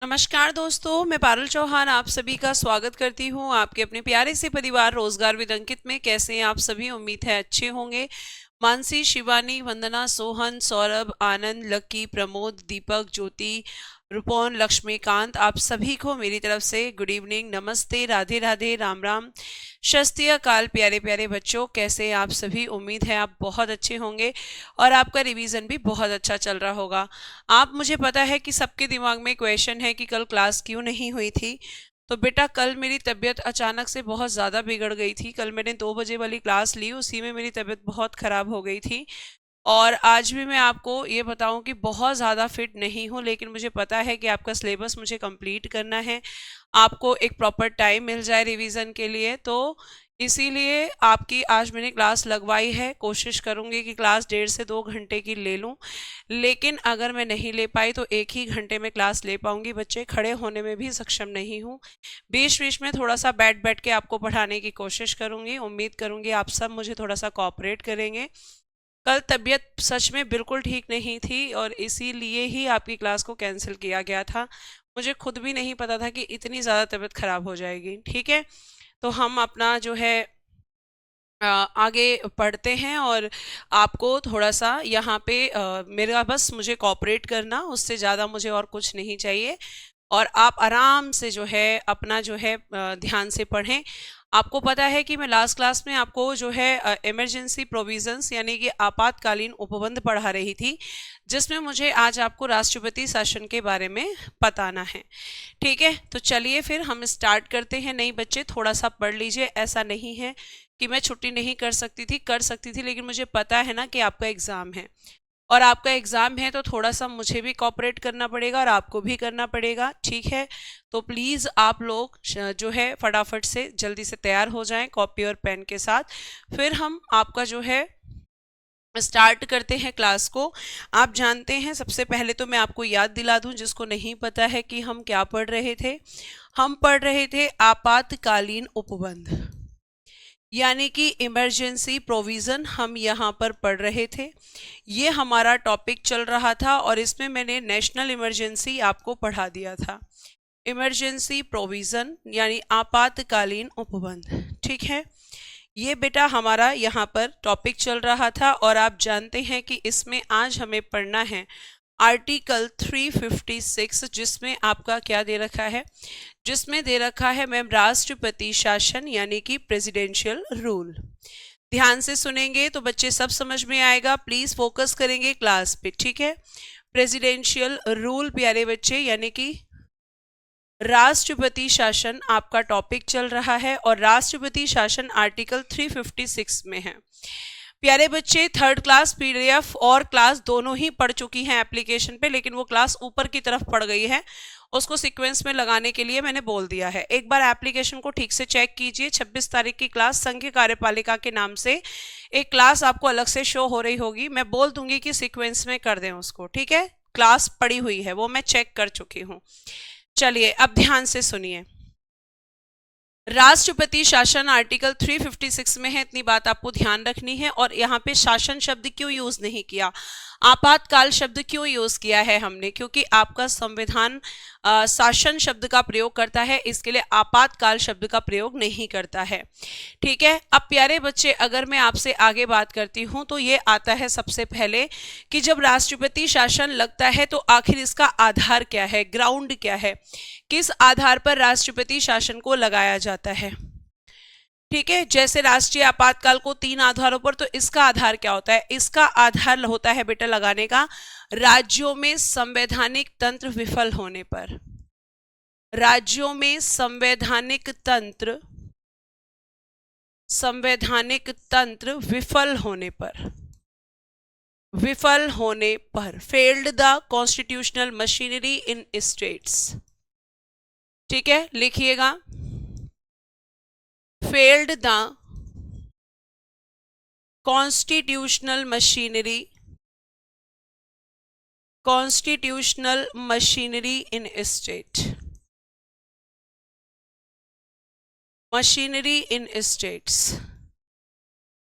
नमस्कार दोस्तों, मैं पारुल चौहान आप सभी का स्वागत करती हूँ आपके अपने प्यारे से परिवार रोजगार विद अंकित में। कैसे हैं आप सभी? उम्मीद है अच्छे होंगे। मानसी, शिवानी, वंदना, सोहन, सौरभ, आनंद, लकी, प्रमोद, दीपक, ज्योति, रुपौन, लक्ष्मीकांत, आप सभी को मेरी तरफ से गुड इवनिंग, नमस्ते, राधे राधे, राम राम, शस्त्रीय अकाल। प्यारे प्यारे बच्चों, कैसे हैं आप सभी? उम्मीद है आप बहुत अच्छे होंगे और आपका रिवीजन भी बहुत अच्छा चल रहा होगा। आप, मुझे पता है कि सबके दिमाग में क्वेश्चन है कि कल क्लास क्यों नहीं हुई थी। तो बेटा, कल मेरी तबीयत अचानक से बहुत ज़्यादा बिगड़ गई थी। कल मैंने 2 बजे वाली क्लास ली, उसी में मेरी तबीयत बहुत ख़राब हो गई थी। और आज भी मैं आपको ये बताऊं कि बहुत ज़्यादा फिट नहीं हूँ, लेकिन मुझे पता है कि आपका सिलेबस मुझे कंप्लीट करना है, आपको एक प्रॉपर टाइम मिल जाए रिवीजन के लिए। तो इसीलिए आपकी आज मैंने क्लास लगवाई है। कोशिश करूंगी कि क्लास 1.5 से 2 घंटे की ले लूं, लेकिन अगर मैं नहीं ले पाई तो 1 ही घंटे में क्लास ले पाऊंगी। बच्चे, खड़े होने में भी सक्षम नहीं हूँ। बीच बीच में थोड़ा सा बैठ बैठ के आपको पढ़ाने की कोशिश करूंगी। उम्मीद करूंगी आप सब मुझे थोड़ा सा कोऑपरेट करेंगे। कल तबीयत सच में बिल्कुल ठीक नहीं थी और इसीलिए ही आपकी क्लास को कैंसिल किया गया था। मुझे खुद भी नहीं पता था कि इतनी ज़्यादा तबीयत खराब हो जाएगी। ठीक है, तो हम अपना जो है आगे पढ़ते हैं और आपको थोड़ा सा यहाँ पे मेरा बस मुझे कोऑपरेट करना, उससे ज़्यादा मुझे और कुछ नहीं चाहिए। और आप आराम से जो है अपना जो है ध्यान से पढ़ें। आपको पता है कि मैं लास्ट क्लास में आपको जो है इमरजेंसी प्रोविजंस यानी कि आपातकालीन उपबंध पढ़ा रही थी, जिसमें मुझे आज आपको राष्ट्रपति शासन के बारे में बताना है। ठीक है, तो चलिए फिर हम स्टार्ट करते हैं। नहीं बच्चे, थोड़ा सा पढ़ लीजिए। ऐसा नहीं है कि मैं छुट्टी नहीं कर सकती थी, लेकिन मुझे पता है ना कि आपका एग्ज़ाम है और आपका एग्ज़ाम है तो थोड़ा सा मुझे भी कॉपरेट करना पड़ेगा और आपको भी करना पड़ेगा। ठीक है, तो प्लीज़ आप लोग जो है फटाफट से जल्दी से तैयार हो जाएं कॉपी और पेन के साथ। फिर हम आपका जो है स्टार्ट करते हैं क्लास को। आप जानते हैं, सबसे पहले तो मैं आपको याद दिला दूं जिसको नहीं पता है कि हम क्या पढ़ रहे थे। हम पढ़ रहे थे आपातकालीन उपबंध, यानी कि इमरजेंसी प्रोविज़न हम यहाँ पर पढ़ रहे थे। ये हमारा टॉपिक चल रहा था और इसमें मैंने नेशनल इमरजेंसी आपको पढ़ा दिया था। इमरजेंसी प्रोविज़न यानी आपातकालीन उपबंध। ठीक है, ये बेटा हमारा यहाँ पर टॉपिक चल रहा था और आप जानते हैं कि इसमें आज हमें पढ़ना है आर्टिकल 356, जिसमें आपका क्या दे रखा है, जिसमें दे रखा है मैम राष्ट्रपति शासन यानी कि प्रेसिडेंशियल रूल। ध्यान से सुनेंगे तो बच्चे सब समझ में आएगा। प्लीज फोकस करेंगे क्लास पे। ठीक है, प्रेसिडेंशियल रूल प्यारे बच्चे यानी कि राष्ट्रपति शासन आपका टॉपिक चल रहा है और राष्ट्रपति शासन आर्टिकल 356 में है। प्यारे बच्चे, थर्ड क्लास पीडीएफ और क्लास दोनों ही पढ़ चुकी हैं एप्लीकेशन पे, लेकिन वो क्लास ऊपर की तरफ पड़ गई है। उसको सीक्वेंस में लगाने के लिए मैंने बोल दिया है। एक बार एप्लीकेशन को ठीक से चेक कीजिए। 26 तारीख की क्लास संघ कार्यपालिका के नाम से एक क्लास आपको अलग से शो हो रही होगी। मैं बोल दूंगी कि सीक्वेंस में कर दें उसको। ठीक है, क्लास पड़ी हुई है, वो मैं चेक कर चुकी हूँ। चलिए अब ध्यान से सुनिए। राष्ट्रपति शासन आर्टिकल 356 में है, इतनी बात आपको ध्यान रखनी है। और यहाँ पे शासन शब्द क्यों यूज नहीं किया, आपातकाल शब्द क्यों यूज किया है हमने, क्योंकि आपका संविधान शासन शब्द का प्रयोग करता है, इसके लिए आपातकाल शब्द का प्रयोग नहीं करता है। ठीक है, अब प्यारे बच्चे अगर मैं आपसे आगे बात करती हूं तो ये आता है सबसे पहले कि जब राष्ट्रपति शासन लगता है तो आखिर इसका आधार क्या है, ग्राउंड क्या है, किस आधार पर राष्ट्रपति शासन को लगाया जाता है। ठीक है, जैसे राष्ट्रीय आपातकाल को 3 आधारों पर, तो इसका आधार क्या होता है, इसका आधार होता है बेटा लगाने का राज्यों में संवैधानिक तंत्र विफल होने पर। राज्यों में संवैधानिक तंत्र विफल होने पर, failed the constitutional machinery in states. ठीक है, लिखिएगा, failed the constitutional machinery in states.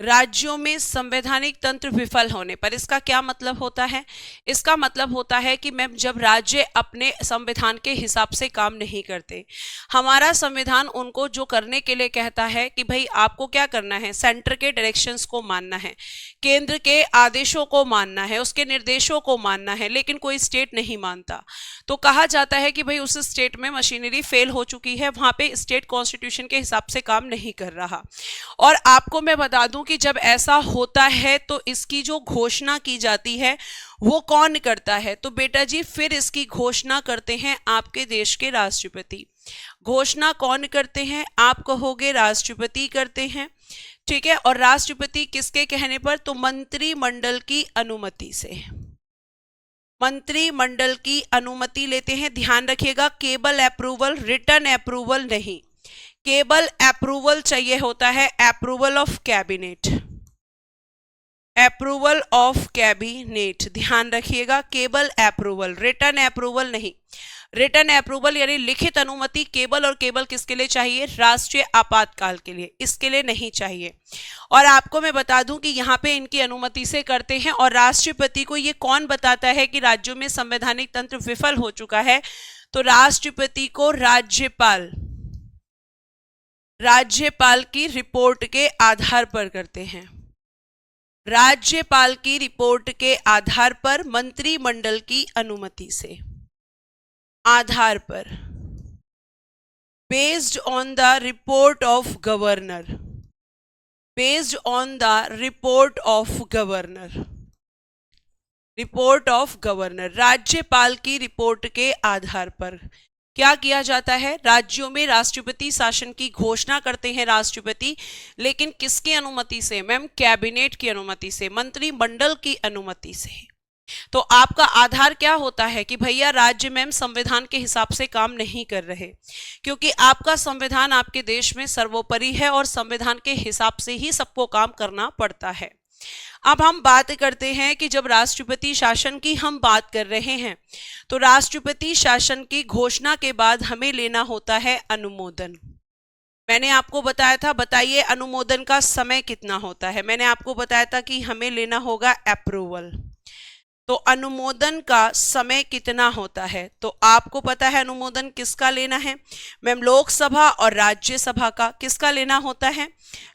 राज्यों में संवैधानिक तंत्र विफल होने पर। इसका क्या मतलब होता है? इसका मतलब होता है कि मैम जब राज्य अपने संविधान के हिसाब से काम नहीं करते, हमारा संविधान उनको जो करने के लिए कहता है कि भाई आपको क्या करना है, सेंटर के डायरेक्शंस को मानना है, केंद्र के आदेशों को मानना है, उसके निर्देशों को मानना है, लेकिन कोई स्टेट नहीं मानता, तो कहा जाता है कि भाई उस स्टेट में मशीनरी फेल हो चुकी है, वहां पे स्टेट कॉन्स्टिट्यूशन के हिसाब से काम नहीं कर रहा। और आपको मैं बता दूं कि जब ऐसा होता है तो इसकी जो घोषणा की जाती है वो कौन करता है? तो बेटा जी फिर इसकी घोषणा करते हैं आपके देश के राष्ट्रपति। घोषणा कौन करते हैं? आप कहोगे राष्ट्रपति करते हैं, ठीक है। और राष्ट्रपति किसके कहने पर? तो मंत्रिमंडल की अनुमति से, मंत्रिमंडल की अनुमति लेते हैं। ध्यान रखिएगा, केवल अप्रूवल, रिटर्न अप्रूवल नहीं, केवल अप्रूवल चाहिए होता है, approval of cabinet, approval of cabinet. ध्यान रखिएगा, केवल अप्रूवल, रिटर्न अप्रूवल नहीं। रिटर्न अप्रूवल यानी लिखित अनुमति केवल और केवल किसके लिए चाहिए? राष्ट्रीय आपातकाल के लिए, इसके लिए नहीं चाहिए। और आपको मैं बता दूं कि यहाँ पे इनकी अनुमति से करते हैं। और राष्ट्रपति को ये कौन बताता है कि राज्यों में संवैधानिक तंत्र विफल हो चुका है? तो राष्ट्रपति को राज्यपाल, राज्यपाल की रिपोर्ट के आधार पर करते हैं। राज्यपाल की रिपोर्ट के आधार पर, मंत्रिमंडल की अनुमति से आधार पर, based on the report of governor, based on the report of governor, report of governor, राज्यपाल की रिपोर्ट के आधार पर क्या किया जाता है? राज्यों में राष्ट्रपति शासन की घोषणा करते हैं राष्ट्रपति, लेकिन किसकी अनुमति से? मैम कैबिनेट की अनुमति से, मंत्रिमंडल की अनुमति से। तो आपका आधार क्या होता है कि भैया राज्य मैम संविधान के हिसाब से काम नहीं कर रहे, क्योंकि आपका संविधान आपके देश में सर्वोपरि है और संविधान के हिसाब से ही सबको काम करना पड़ता है। अब हम बात करते हैं कि जब राष्ट्रपति शासन की हम बात कर रहे हैं तो राष्ट्रपति शासन की घोषणा के बाद हमें लेना होता है अनुमोदन। मैंने आपको बताया था, बताइए अनुमोदन का समय कितना होता है? मैंने आपको बताया था कि हमें लेना होगा अप्रूवल। तो अनुमोदन का समय कितना होता है? तो आपको पता है अनुमोदन किसका लेना है? मैम लोकसभा और राज्यसभा का। किसका लेना होता है?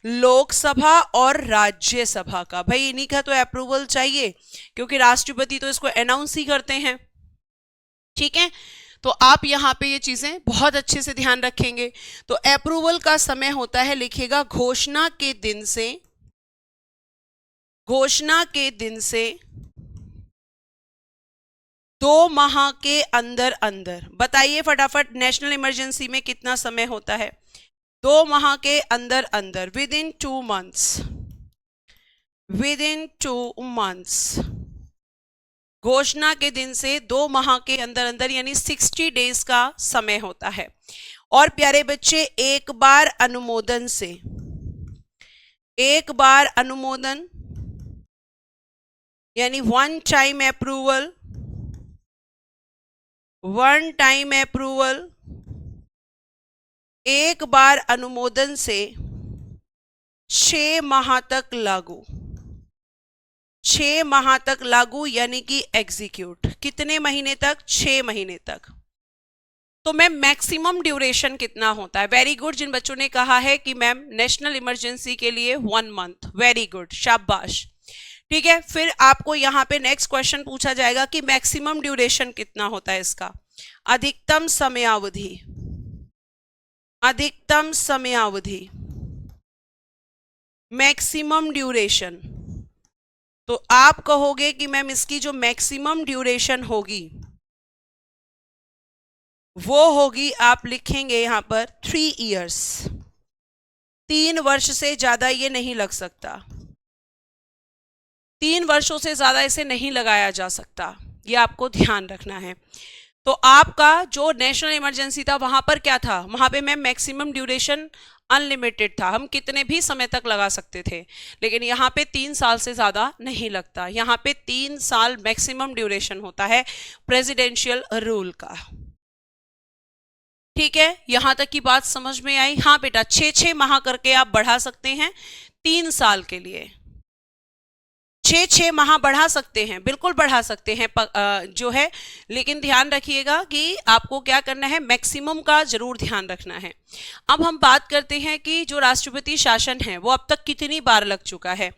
लोकसभा और राज्यसभा का। भाई इन्हीं का तो अप्रूवल चाहिए, क्योंकि राष्ट्रपति तो इसको अनाउंस ही करते हैं, ठीक है। तो आप यहाँ पे ये चीजें बहुत अच्छे से ध्यान रखेंगे। तो अप्रूवल का समय होता है, लिखिएगा घोषणा के दिन से, घोषणा के दिन से 2 माह के अंदर अंदर। बताइए फटाफट, नेशनल इमरजेंसी में कितना समय होता है? 2 माह के अंदर अंदर, with in 2 months, with in 2 months. घोषणा के दिन से 2 माह के अंदर अंदर यानी 60 डेज का समय होता है। और प्यारे बच्चे एक बार अनुमोदन से, एक बार अनुमोदन यानी 1 टाइम अप्रूवल, 1 टाइम अप्रूवल, एक बार अनुमोदन से 6 माह तक लागू, 6 माह तक लागू यानी कि एग्जीक्यूट। कितने महीने तक? 6 महीने तक। तो मैम मैक्सिमम ड्यूरेशन कितना होता है? वेरी गुड, जिन बच्चों ने कहा है कि मैम नेशनल इमरजेंसी के लिए 1 मंथ, वेरी गुड, शाबाश, ठीक है। फिर आपको यहाँ पे नेक्स्ट क्वेश्चन पूछा जाएगा कि मैक्सिमम ड्यूरेशन कितना होता है इसका? अधिकतम समयावधि, अधिकतम समयावधि, मैक्सिमम ड्यूरेशन। तो आप कहोगे कि मैम इसकी जो मैक्सिमम ड्यूरेशन होगी वो होगी, आप लिखेंगे यहां पर 3 इयर्स, 3 वर्ष से ज्यादा ये नहीं लग सकता, 3 वर्षों से ज्यादा इसे नहीं लगाया जा सकता, ये आपको ध्यान रखना है। तो आपका जो नेशनल इमरजेंसी था वहां पर क्या था? वहां पे मैम मैक्सिमम ड्यूरेशन अनलिमिटेड था, हम कितने भी समय तक लगा सकते थे, लेकिन यहाँ पे 3 साल से ज्यादा नहीं लगता। यहाँ पे 3 साल मैक्सिमम ड्यूरेशन होता है प्रेसिडेंशियल रूल का, ठीक है। यहां तक की बात समझ में आई? हाँ बेटा, 6-6 माह करके आप बढ़ा सकते हैं, 3 साल के लिए 6 माह बढ़ा सकते हैं, बिल्कुल बढ़ा सकते हैं जो है, लेकिन ध्यान रखिएगा कि आपको क्या करना है, मैक्सिमम का जरूर ध्यान रखना है। अब हम बात करते हैं कि जो राष्ट्रपति शासन है वो अब तक कितनी बार लग चुका है।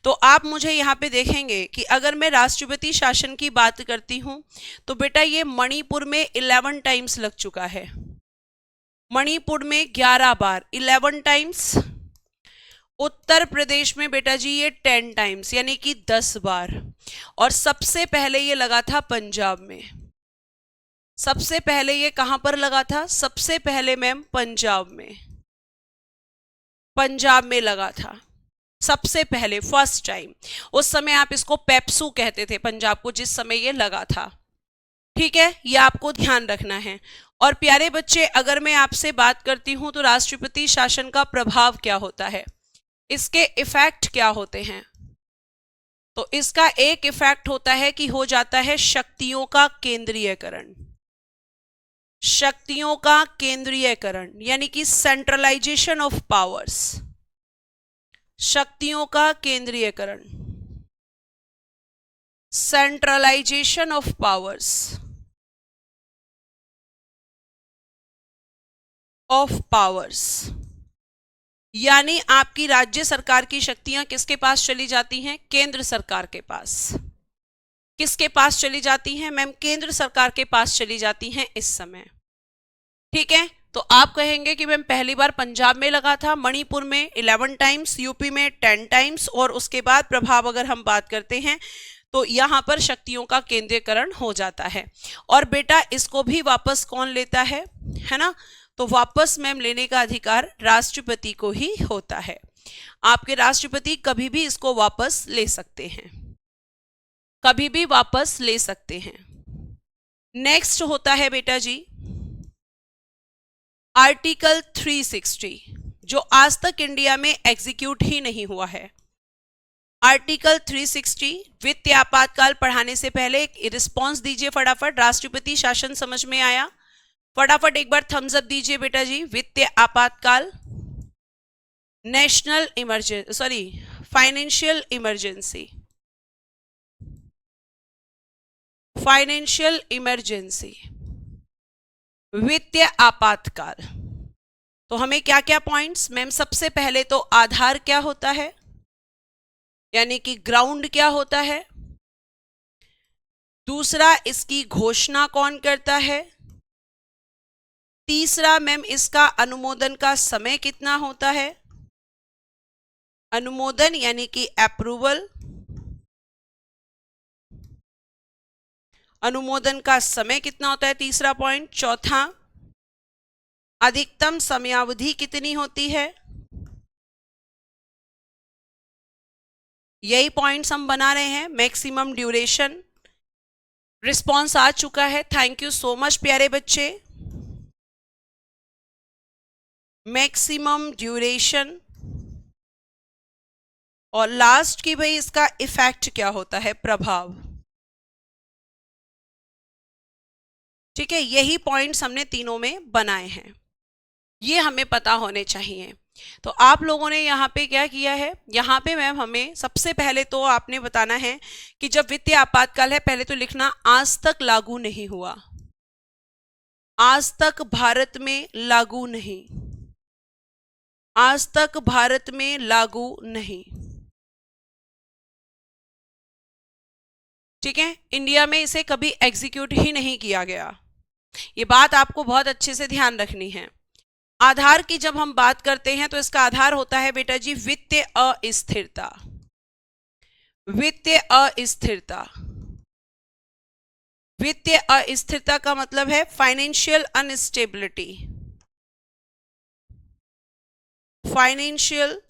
तो आप मुझे यहाँ पे देखेंगे कि अगर मैं राष्ट्रपति शासन की बात करती हूँ तो बेटा ये मणिपुर में 11 टाइम्स लग चुका है, मणिपुर में 11 बार 11 टाइम्स। उत्तर प्रदेश में बेटा जी ये 10 टाइम्स यानी कि 10 बार। और सबसे पहले ये लगा था पंजाब में, सबसे पहले ये कहां पर लगा था, सबसे पहले मैम पंजाब में, पंजाब में लगा था सबसे पहले, फर्स्ट टाइम। उस समय आप इसको पेप्सू कहते थे पंजाब को, जिस समय ये लगा था। ठीक है, ये आपको ध्यान रखना है। और प्यारे बच्चे, अगर मैं आपसे बात करती हूं तो राष्ट्रपति शासन का प्रभाव क्या होता है, इसके इफेक्ट क्या होते हैं, तो इसका एक इफेक्ट होता है कि हो जाता है शक्तियों का केंद्रीयकरण, शक्तियों का केंद्रीयकरण यानी कि सेंट्रलाइजेशन ऑफ पावर्स, शक्तियों का केंद्रीयकरण, सेंट्रलाइजेशन ऑफ पावर्स, यानी आपकी राज्य सरकार की शक्तियां किसके पास चली जाती हैं, केंद्र सरकार के पास। किसके पास चली जाती हैं मैम, केंद्र सरकार के पास चली जाती हैं इस समय। ठीक है, तो आप कहेंगे कि मैम पहली बार पंजाब में लगा था, मणिपुर में 11 टाइम्स, यूपी में 10 टाइम्स, और उसके बाद प्रभाव अगर हम बात करते हैं तो यहां पर शक्तियों का केंद्रीकरण हो जाता है। और बेटा इसको भी वापस कौन लेता है ना, तो वापस मैम लेने का अधिकार राष्ट्रपति को ही होता है। आपके राष्ट्रपति कभी भी इसको वापस ले सकते हैं, कभी भी वापस ले सकते हैं। नेक्स्ट होता है बेटा जी आर्टिकल 360, जो आज तक इंडिया में एग्जीक्यूट ही नहीं हुआ है। आर्टिकल 360 वित्तीय आपातकाल पढ़ाने से पहले एक रिस्पॉन्स दीजिए फटाफट, राष्ट्रपति शासन समझ में आया, फटाफट एक बार थम्स अप दीजिए बेटा जी। वित्तीय आपातकाल, national emergency, sorry financial emergency, financial emergency, वित्तीय आपातकाल। तो हमें क्या क्या पॉइंट्स मैम, सबसे पहले तो आधार क्या होता है, यानी कि ग्राउंड क्या होता है, दूसरा इसकी घोषणा कौन करता है, तीसरा मैम इसका अनुमोदन का समय कितना होता है, अनुमोदन यानी कि अप्रूवल, अनुमोदन का समय कितना होता है, तीसरा पॉइंट। चौथा अधिकतम समयावधि कितनी होती है, यही पॉइंट्स हम बना रहे हैं। मैक्सिमम ड्यूरेशन, रिस्पॉन्स आ चुका है, थैंक यू सो मच प्यारे बच्चे। मैक्सिमम ड्यूरेशन, और लास्ट की भाई इसका इफेक्ट क्या होता है, प्रभाव। ठीक है, यही पॉइंट्स हमने तीनों में बनाए हैं, ये हमें पता होने चाहिए। तो आप लोगों ने यहाँ पे क्या किया है, यहाँ पे मैम हमें सबसे पहले तो आपने बताना है कि जब वित्तीय आपातकाल है, पहले तो लिखना आज तक लागू नहीं हुआ, आज तक भारत में लागू नहीं, आज तक भारत में लागू नहीं। ठीक है, इंडिया में इसे कभी एग्जीक्यूट ही नहीं किया गया, ये बात आपको बहुत अच्छे से ध्यान रखनी है। आधार की जब हम बात करते हैं तो इसका आधार होता है बेटा जी वित्तीय अस्थिरता, वित्तीय अस्थिरता। वित्तीय अस्थिरता का मतलब है फाइनेंशियल अनस्टेबिलिटी, फाइनेंशियल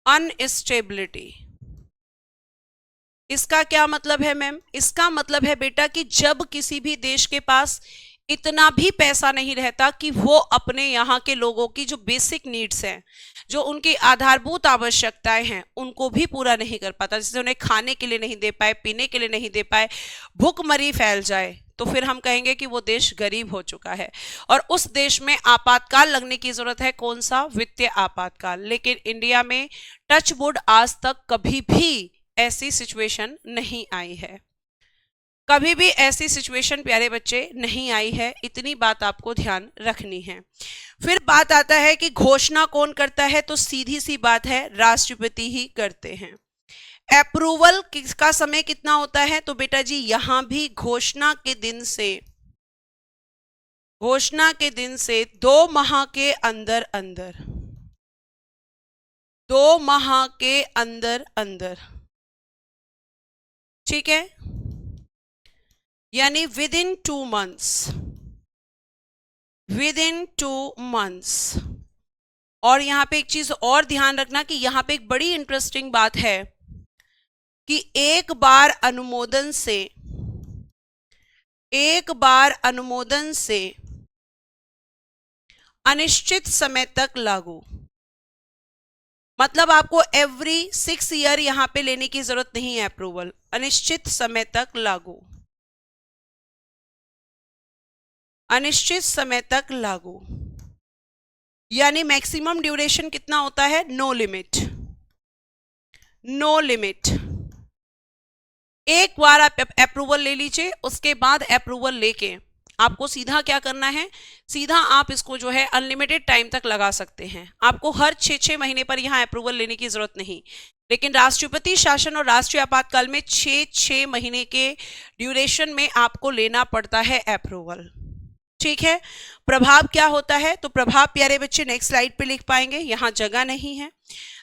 अनस्टेबिलिटी। इसका क्या मतलब है मैम, इसका मतलब है बेटा कि जब किसी भी देश के पास इतना भी पैसा नहीं रहता कि वो अपने यहाँ के लोगों की जो बेसिक नीड्स हैं, जो उनकी आधारभूत आवश्यकताएं हैं, उनको भी पूरा नहीं कर पाता, जैसे उन्हें खाने के लिए नहीं दे पाए, पीने के लिए नहीं दे पाए, भूखमरी फैल जाए, तो फिर हम कहेंगे कि वो देश गरीब हो चुका है और उस देश में आपातकाल लगने की जरूरत है। कौन सा? वित्तीय आपातकाल। लेकिन इंडिया में टच वुड आज तक कभी भी ऐसी सिचुएशन नहीं आई है, कभी भी ऐसी सिचुएशन प्यारे बच्चे नहीं आई है। इतनी बात आपको ध्यान रखनी है। फिर बात आता है कि घोषणा कौन करता है, तो सीधी सी बात है, राष्ट्रपति ही करते हैं। अप्रूवल का समय कितना होता है, तो बेटा जी यहां भी घोषणा के दिन से 2 माह के अंदर अंदर 2 माह के अंदर अंदर, ठीक है, यानी विद इन 2 मंथ्स। और यहां पे एक चीज और ध्यान रखना कि यहां पे एक बड़ी इंटरेस्टिंग बात है कि एक बार अनुमोदन से अनिश्चित समय तक लागू, मतलब आपको एवरी 6 ईयर यहां पे लेने की जरूरत नहीं है अप्रूवल, अनिश्चित समय तक लागू, अनिश्चित समय तक लागू, यानी मैक्सिमम ड्यूरेशन कितना होता है? No limit. एक बार आप अप्रूवल ले लीजिए, उसके बाद अप्रूवल लेके आपको सीधा क्या करना है, सीधा आप इसको जो है अनलिमिटेड टाइम तक लगा सकते हैं। आपको हर 6 महीने पर यहां अप्रूवल लेने की जरूरत नहीं, लेकिन राष्ट्रपति शासन और राष्ट्रीय आपातकाल में 6 महीने के ड्यूरेशन में आपको लेना पड़ता है अप्रूवल, ठीक है। प्रभाव क्या होता है, तो प्रभाव प्यारे बच्चे नेक्स्ट स्लाइड पे लिख पाएंगे, यहां जगह नहीं है,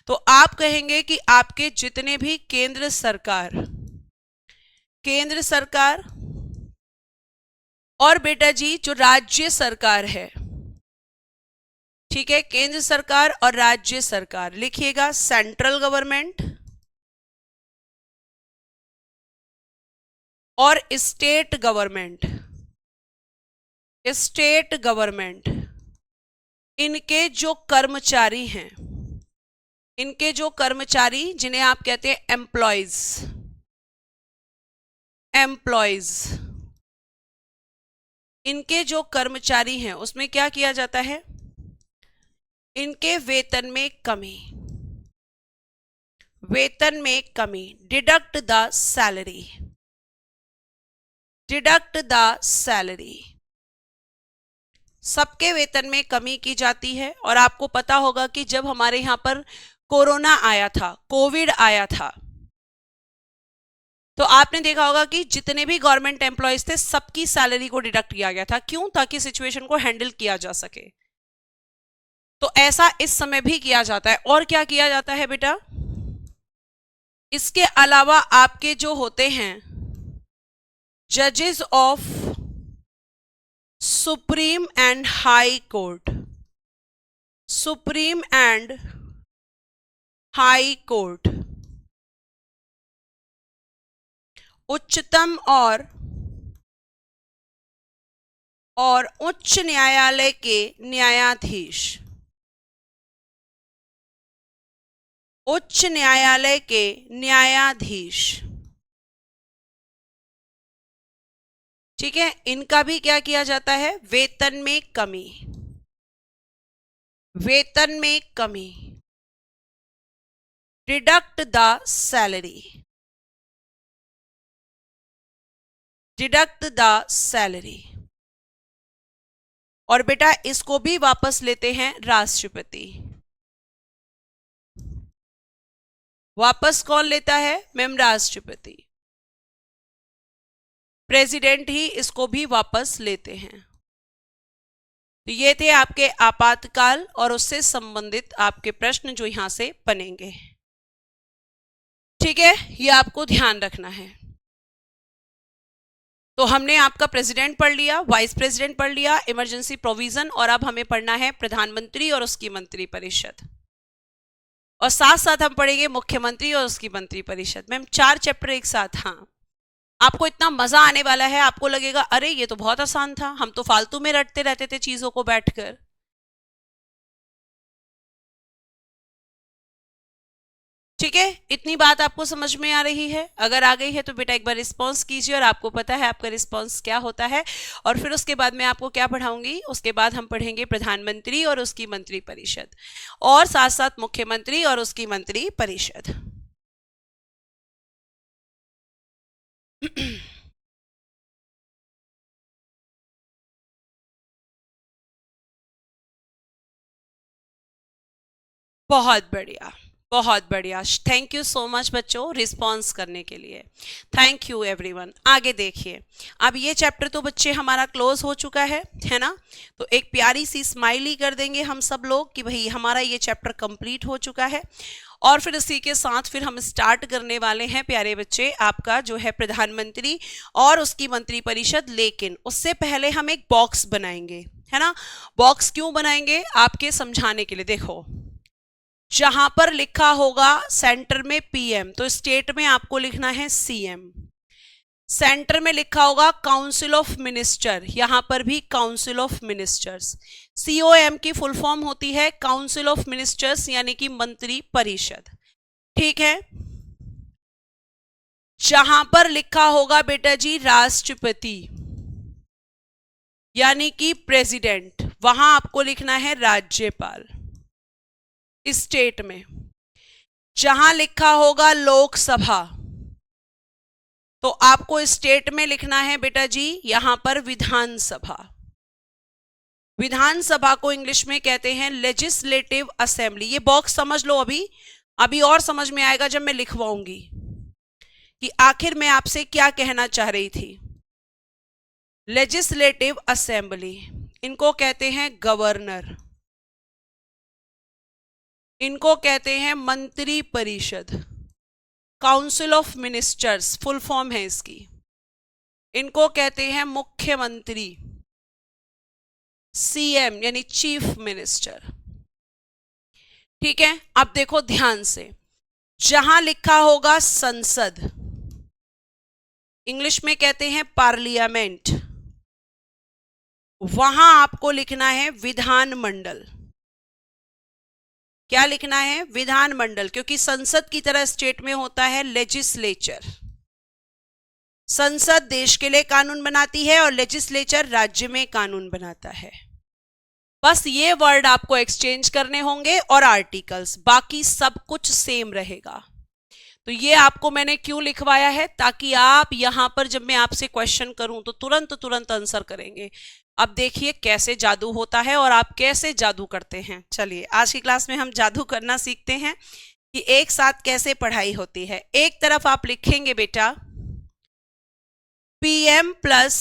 तो आप कहेंगे कि आपके जितने भी केंद्र सरकार और बेटा जी जो राज्य सरकार है, ठीक है, केंद्र सरकार और राज्य सरकार, लिखिएगा सेंट्रल गवर्नमेंट और स्टेट गवर्नमेंट, इनके जो कर्मचारी जिन्हें आप कहते हैं एम्प्लॉयज, इनके जो कर्मचारी हैं उसमें क्या किया जाता है, इनके वेतन में कमी, डिडक्ट द सैलरी, सबके वेतन में कमी की जाती है। और आपको पता होगा कि जब हमारे यहां पर कोविड आया था, तो आपने देखा होगा कि जितने भी गवर्नमेंट एम्प्लॉयज थे सबकी सैलरी को डिडक्ट किया गया था। क्यों? ताकि सिचुएशन को हैंडल किया जा सके। तो ऐसा इस समय भी किया जाता है। और क्या किया जाता है बेटा, इसके अलावा आपके जो होते हैं जजेस of supreme and high court, उच्चतम और उच्च न्यायालय के न्यायाधीश, ठीक है, इनका भी क्या किया जाता है, वेतन में कमी, डिडक्ट द सैलरी। और बेटा इसको भी वापस लेते हैं राष्ट्रपति। वापस कौन लेता है? मैम राष्ट्रपति। प्रेसिडेंट ही इसको भी वापस लेते हैं। तो ये थे आपके आपातकाल और उससे संबंधित आपके प्रश्न जो यहां से बनेंगे, ठीक है, ये आपको ध्यान रखना है। तो हमने आपका प्रेसिडेंट पढ़ लिया, वाइस प्रेसिडेंट पढ़ लिया, इमरजेंसी प्रोविजन, और अब हमें पढ़ना है प्रधानमंत्री और उसकी मंत्रिपरिषद, और साथ साथ हम पढ़ेंगे मुख्यमंत्री और उसकी मंत्रिपरिषद। मैम 4 चैप्टर एक साथ। हाँ, आपको इतना मजा आने वाला है, आपको लगेगा अरे ये तो बहुत आसान था, हम तो फालतू में रटते रहते थे चीजों को बैठकर। ठीक है, इतनी बात आपको समझ में आ रही है? अगर आ गई है तो बेटा एक बार रिस्पॉन्स कीजिए और आपको पता है आपका रिस्पॉन्स क्या होता है। और फिर उसके बाद मैं आपको क्या पढ़ाऊंगी, उसके बाद हम पढ़ेंगे प्रधानमंत्री और उसकी मंत्री परिषद और साथ साथ मुख्यमंत्री और उसकी मंत्री परिषद। बहुत बढ़िया, बहुत बढ़िया। थैंक यू सो मच बच्चों रिस्पॉन्स करने के लिए। Thank you everyone. आगे देखिए, अब ये चैप्टर तो बच्चे हमारा क्लोज हो चुका है ना? तो एक प्यारी सी स्माइली कर देंगे हम सब लोग कि भाई हमारा ये चैप्टर कंप्लीट हो चुका है। और फिर इसी के साथ फिर हम स्टार्ट करने वाले हैं प्यारे बच्चे आपका जो है प्रधानमंत्री और उसकी मंत्री परिषद। लेकिन उससे पहले हम एक बॉक्स बनाएंगे, है ना? बॉक्स क्यों बनाएंगे? आपके समझाने के लिए। देखो, जहां पर लिखा होगा सेंटर में पीएम तो स्टेट में आपको लिखना है सीएम। सेंटर में लिखा होगा काउंसिल ऑफ मिनिस्टर, यहां पर भी काउंसिल ऑफ मिनिस्टर्स। सीओएम की फुल फॉर्म होती है काउंसिल ऑफ मिनिस्टर्स यानी कि मंत्री परिषद। ठीक है, जहां पर लिखा होगा बेटा जी राष्ट्रपति यानी कि प्रेसिडेंट, वहां आपको लिखना है राज्यपाल। स्टेट में जहां लिखा होगा लोकसभा तो आपको स्टेट में लिखना है बेटा जी यहां पर विधानसभा। विधानसभा को इंग्लिश में कहते हैं लेजिस्लेटिव असेंबली। ये बॉक्स समझ लो, अभी अभी और समझ में आएगा जब मैं लिखवाऊंगी कि आखिर मैं आपसे क्या कहना चाह रही थी। लेजिस्लेटिव असेंबली, इनको कहते हैं गवर्नर, इनको कहते हैं मंत्री परिषद, council of ministers full form है इसकी, इनको कहते हैं मुख्यमंत्री, सीएम यानी चीफ मिनिस्टर। ठीक है, अब देखो ध्यान से, जहां लिखा होगा संसद, इंग्लिश में कहते हैं पार्लियामेंट, वहां आपको लिखना है विधानमंडल। क्या लिखना है? विधानमंडल, क्योंकि संसद की तरह स्टेट में होता है लेजिस्लेचर। संसद देश के लिए कानून बनाती है और लेजिस्लेचर राज्य में कानून बनाता है। बस ये वर्ड आपको एक्सचेंज करने होंगे और आर्टिकल्स, बाकी सब कुछ सेम रहेगा। तो ये आपको मैंने क्यों लिखवाया है, ताकि आप यहां पर जब मैं आपसे क्वेश्चन करूं तो तुरंत तुरंत आंसर करेंगे। अब देखिए कैसे जादू होता है और आप कैसे जादू करते हैं। चलिए आज की क्लास में हम जादू करना सीखते हैं कि एक साथ कैसे पढ़ाई होती है। एक तरफ आप लिखेंगे बेटा PM plus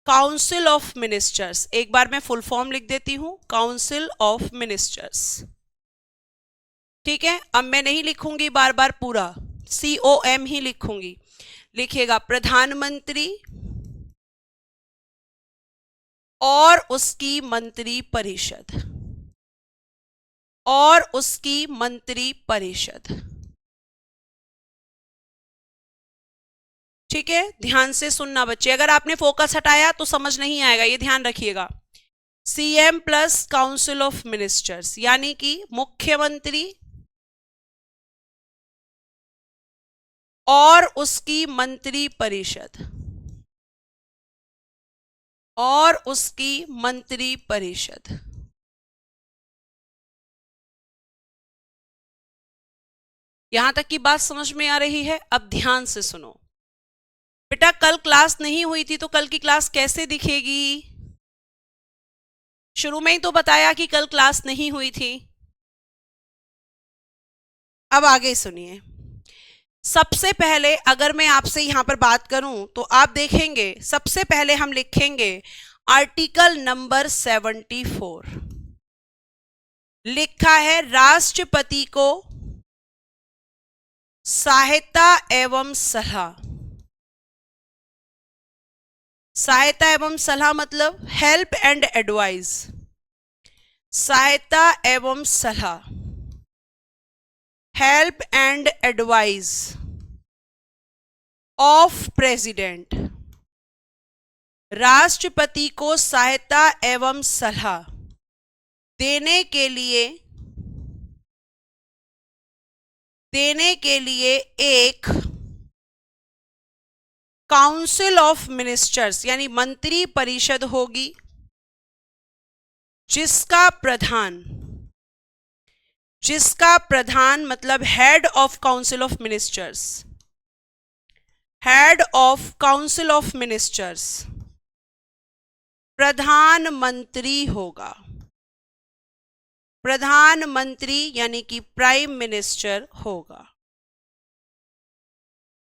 council of ministers. एक बार मैं फुल फॉर्म लिख देती हूं, काउंसिल ऑफ मिनिस्टर्स। ठीक है, अब मैं नहीं लिखूंगी बार बार पूरा, COM ही लिखूंगी। लिखिएगा प्रधानमंत्री और उसकी मंत्री परिषद, और उसकी मंत्री परिषद। ठीक है, ध्यान से सुनना बच्चे, अगर आपने फोकस हटाया तो समझ नहीं आएगा, ये ध्यान रखिएगा। CM plus council of ministers यानी कि मुख्यमंत्री और उसकी मंत्री परिषद, और उसकी मंत्री परिषद। यहां तक की बात समझ में आ रही है? अब ध्यान से सुनो बेटा, कल क्लास नहीं हुई थी तो कल की क्लास कैसे दिखेगी? शुरू में ही तो बताया कि कल क्लास नहीं हुई थी। अब आगे सुनिए, सबसे पहले अगर मैं आपसे यहां पर बात करूं तो आप देखेंगे सबसे पहले हम लिखेंगे आर्टिकल नंबर 74। लिखा है राष्ट्रपति को सहायता एवं सलाह। सहायता एवं सलाह मतलब हेल्प एंड एडवाइस। सहायता एवं सलाह, help and advice of president. राष्ट्रपति को सहायता एवं सलाह देने के लिए देने के लिए एक काउंसिल ऑफ मिनिस्टर्स यानी मंत्री परिषद होगी, जिसका प्रधान मतलब head of council of ministers, head of council of ministers प्रधानमंत्री होगा। प्रधानमंत्री यानी कि प्राइम मिनिस्टर होगा।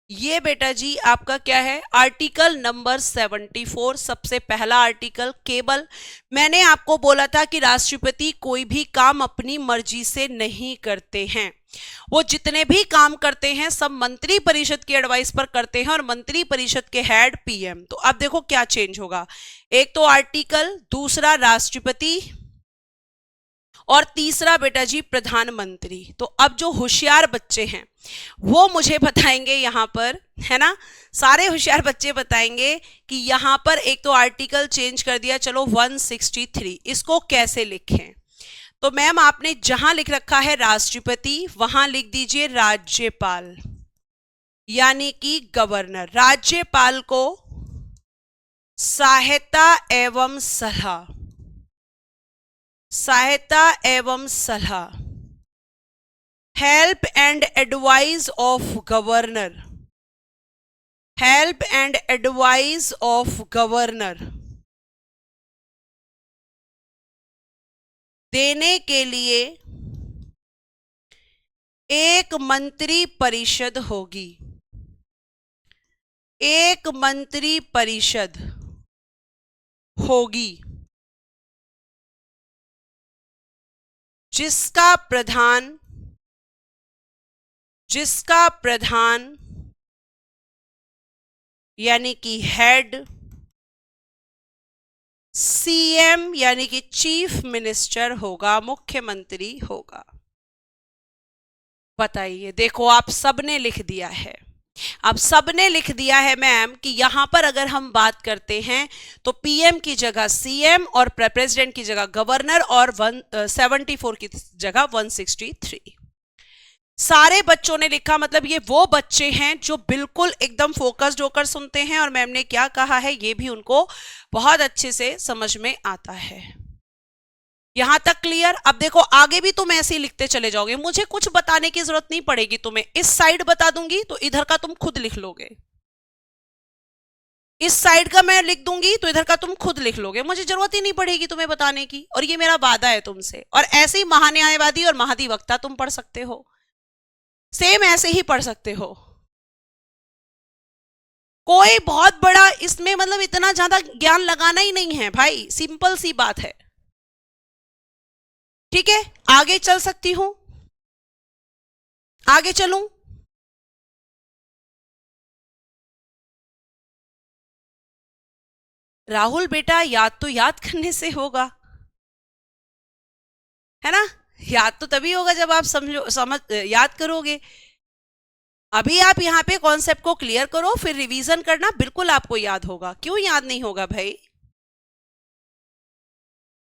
ये बेटा जी आपका क्या है, आर्टिकल नंबर 74, सबसे पहला आर्टिकल। केवल मैंने आपको बोला था कि राष्ट्रपति कोई भी काम अपनी मर्जी से नहीं करते हैं, वो जितने भी काम करते हैं सब मंत्री परिषद की एडवाइस पर करते हैं, और मंत्री परिषद के हेड पीएम। तो अब देखो क्या चेंज होगा, एक तो आर्टिकल, दूसरा राष्ट्रपति, और तीसरा बेटा जी प्रधानमंत्री। तो अब जो होशियार बच्चे हैं वो मुझे बताएंगे यहां पर, है ना, सारे होशियार बच्चे बताएंगे कि यहां पर एक तो आर्टिकल चेंज कर दिया, चलो 163, इसको कैसे लिखें। तो मैम आपने जहां लिख रखा है राष्ट्रपति वहां लिख दीजिए राज्यपाल यानी कि गवर्नर। राज्यपाल को सहायता एवं सलाह, help and advice of governor, देने के लिए एक मंत्री परिषद होगी, जिसका प्रधान यानी कि हेड सीएम यानी कि चीफ मिनिस्टर होगा, मुख्यमंत्री होगा। बताइए, देखो आप सबने लिख दिया है, आप सबने लिख दिया है मैम कि यहां पर अगर हम बात करते हैं तो पीएम की जगह सीएम और प्रेसिडेंट की जगह गवर्नर और 174 की जगह 163। सारे बच्चों ने लिखा, मतलब ये वो बच्चे हैं जो बिल्कुल एकदम फोकस्ड होकर सुनते हैं और मैम ने क्या कहा है ये भी उनको बहुत अच्छे से समझ में आता है। यहां तक क्लियर। अब देखो आगे भी तुम ऐसे ही लिखते चले जाओगे, मुझे कुछ बताने की जरूरत नहीं पड़ेगी तुम्हें। इस साइड बता दूंगी तो इधर का तुम खुद लिख लोगे, इस साइड का मैं लिख दूंगी तो इधर का तुम खुद लिख लोगे, मुझे जरूरत ही नहीं पड़ेगी तुम्हें बताने की, और ये मेरा वादा है तुमसे। और ऐसे ही महान्यायवादी और महाधिवक्ता तुम पढ़ सकते हो, सेम ऐसे ही पढ़ सकते हो। कोई बहुत बड़ा इसमें मतलब इतना ज्यादा ज्ञान लगाना ही नहीं है भाई, सिंपल सी बात है। ठीक है, आगे चल सकती हूं, आगे चलूं। राहुल बेटा याद तो याद करने से होगा, है ना, याद तो तभी होगा जब आप समझ याद करोगे। अभी आप यहां पे कॉन्सेप्ट को क्लियर करो, फिर रिवीजन करना, बिल्कुल आपको याद होगा। क्यों याद नहीं होगा भाई।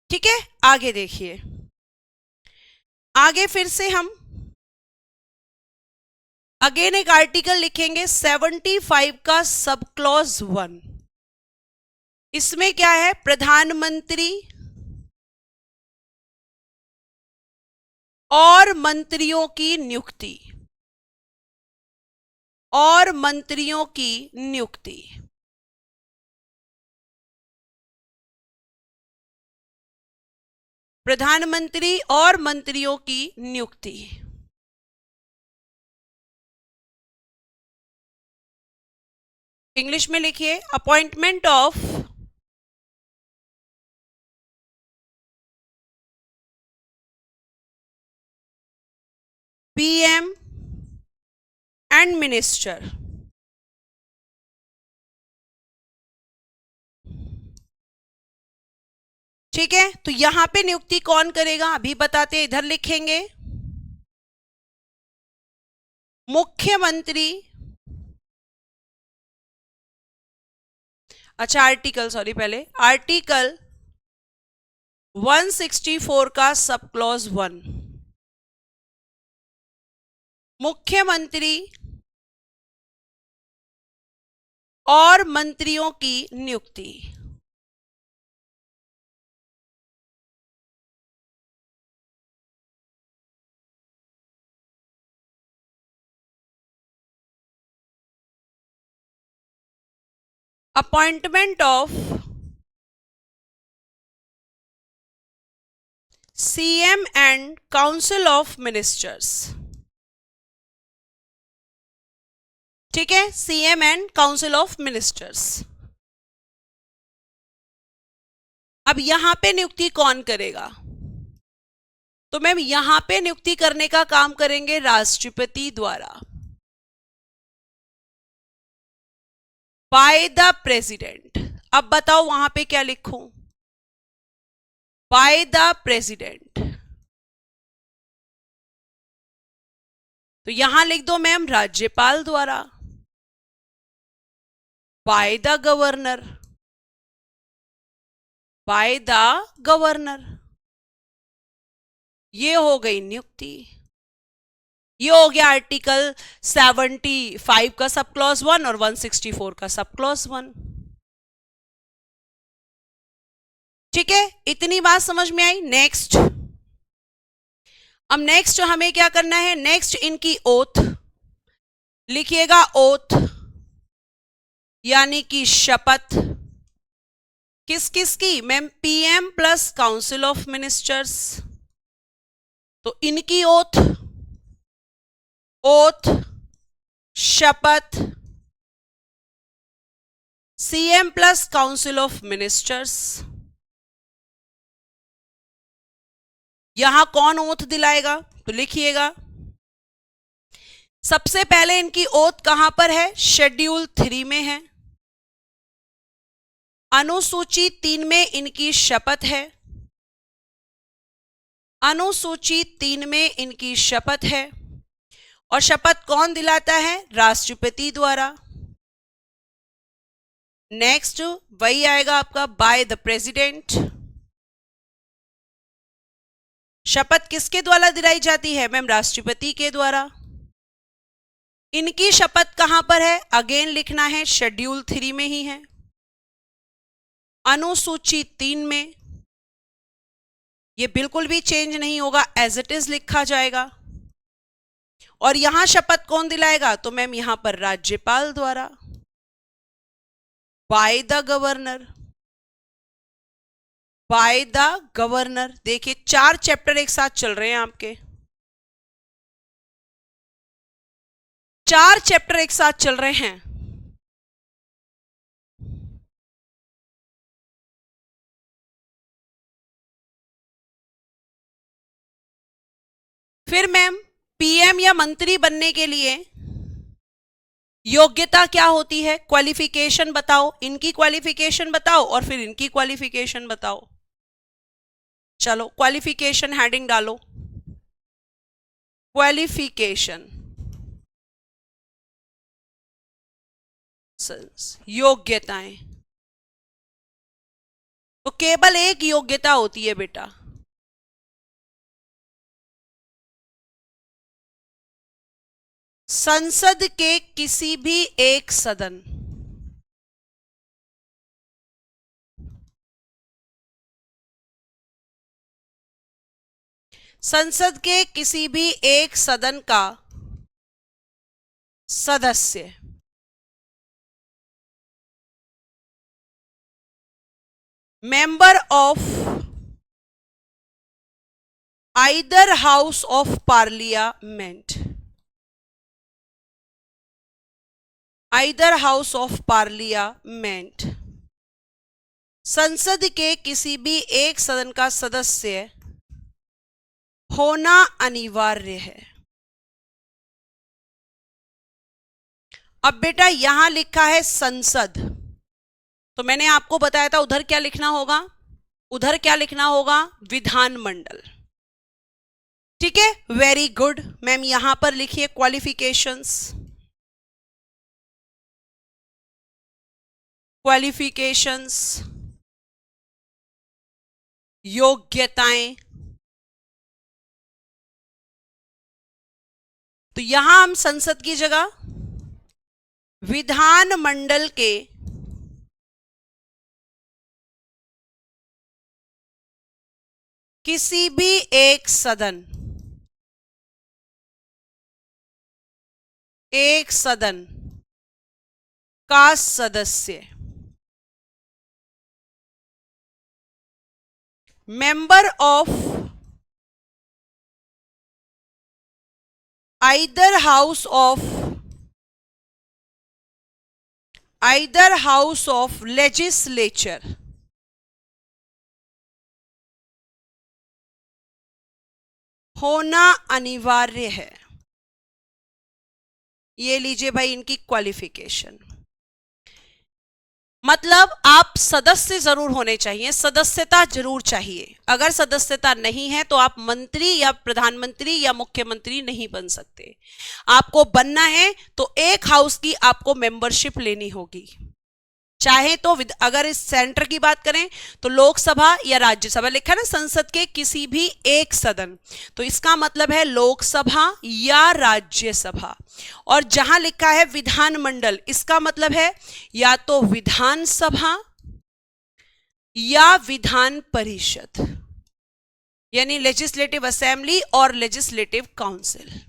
ठीक है, आगे देखिए, आगे फिर से हम अगेन एक आर्टिकल लिखेंगे 75 का सब क्लॉज 1। इसमें क्या है, प्रधानमंत्री और मंत्रियों की नियुक्ति, प्रधानमंत्री और मंत्रियों की नियुक्ति। इंग्लिश में लिखिए, appointment of PM and minister. ठीक है, तो यहां पे नियुक्ति कौन करेगा अभी बताते हैं, इधर लिखेंगे मुख्यमंत्री। अच्छा आर्टिकल, सॉरी पहले आर्टिकल 164 का सब क्लॉज 1, मुख्यमंत्री और मंत्रियों की नियुक्ति। Appointment of CM and council of ministers. ठीक है, CM and council of ministers. अब यहां पे नियुक्ति कौन करेगा? तो मैम यहां पे नियुक्ति करने का काम करेंगे राष्ट्रपति द्वारा, बाय द प्रेसिडेंट। अब बताओ वहां पे क्या लिखूं? Bye the president. तो यहां लिख दो मैम राज्यपाल द्वारा, bye the governor, bye the governor. ये हो गई नियुक्ति। ये हो गया आर्टिकल 75 का सब क्लॉज 1 और 164 का सब क्लॉज 1। ठीक है, इतनी बात समझ में आई। नेक्स्ट, अब नेक्स्ट हमें क्या करना है? नेक्स्ट इनकी ओथ लिखिएगा। ओथ यानी कि शपथ। किस किस की? Ma'am PM plus council of ministers. तो इनकी ओथ, ओथ, शपथ, CM plus council of ministers. यहां कौन ओथ दिलाएगा? तो लिखिएगा, सबसे पहले इनकी ओथ कहां पर है? शेड्यूल 3 में है। अनुसूची 3 में इनकी शपथ है। अनुसूची 3 में इनकी शपथ है। और शपथ कौन दिलाता है? राष्ट्रपति द्वारा। नेक्स्ट वही आएगा आपका बाय द प्रेसिडेंट। शपथ किसके द्वारा दिलाई जाती है? मैम राष्ट्रपति के द्वारा। इनकी शपथ कहां पर है? अगेन लिखना है, शेड्यूल 3 में ही है, अनुसूची 3 में। ये बिल्कुल भी चेंज नहीं होगा, एज इट इज लिखा जाएगा। और यहां शपथ कौन दिलाएगा? तो मैम यहां पर राज्यपाल द्वारा, bye the governor, bye the governor. देखिए 4 चैप्टर एक साथ चल रहे हैं आपके, 4 चैप्टर एक साथ चल रहे हैं। फिर मैम पीएम या मंत्री बनने के लिए योग्यता क्या होती है? क्वालिफिकेशन बताओ, इनकी क्वालिफिकेशन बताओ और फिर इनकी क्वालिफिकेशन बताओ। चलो क्वालिफिकेशन हेडिंग डालो, क्वालिफिकेशन, योग्यताएं। तो केवल एक योग्यता होती है बेटा, संसद के किसी भी एक सदन, संसद के किसी भी एक सदन का सदस्य member of either house of parliament, either house of parliament, संसद के किसी भी एक सदन का सदस्य होना अनिवार्य है। अब बेटा यहां लिखा है संसद, तो मैंने आपको बताया था उधर क्या लिखना होगा? उधर क्या लिखना होगा? विधानमंडल। ठीक है, वेरी गुड। मैम यहां पर लिखिए क्वालिफिकेशंस, क्वालिफिकेशंस, योग्यताएं, तो यहां हम संसद की जगह विधानमंडल के किसी भी एक सदन का सदस्य member of either house of legislature होना अनिवार्य है। ये लीजिए भाई इनकी क्वालिफिकेशन, मतलब आप सदस्य जरूर होने चाहिए, सदस्यता जरूर चाहिए। अगर सदस्यता नहीं है तो आप मंत्री या प्रधानमंत्री या मुख्यमंत्री नहीं बन सकते। आपको बनना है तो एक हाउस की आपको मेंबरशिप लेनी होगी, चाहे तो अगर इस सेंटर की बात करें तो लोकसभा या राज्यसभा, लिखा है ना संसद के किसी भी एक सदन, तो इसका मतलब है लोकसभा या राज्यसभा। और जहां लिखा है विधानमंडल, इसका मतलब है या तो विधानसभा या विधान परिषद, यानी लेजिस्लेटिव असेंबली और लेजिस्लेटिव काउंसिल।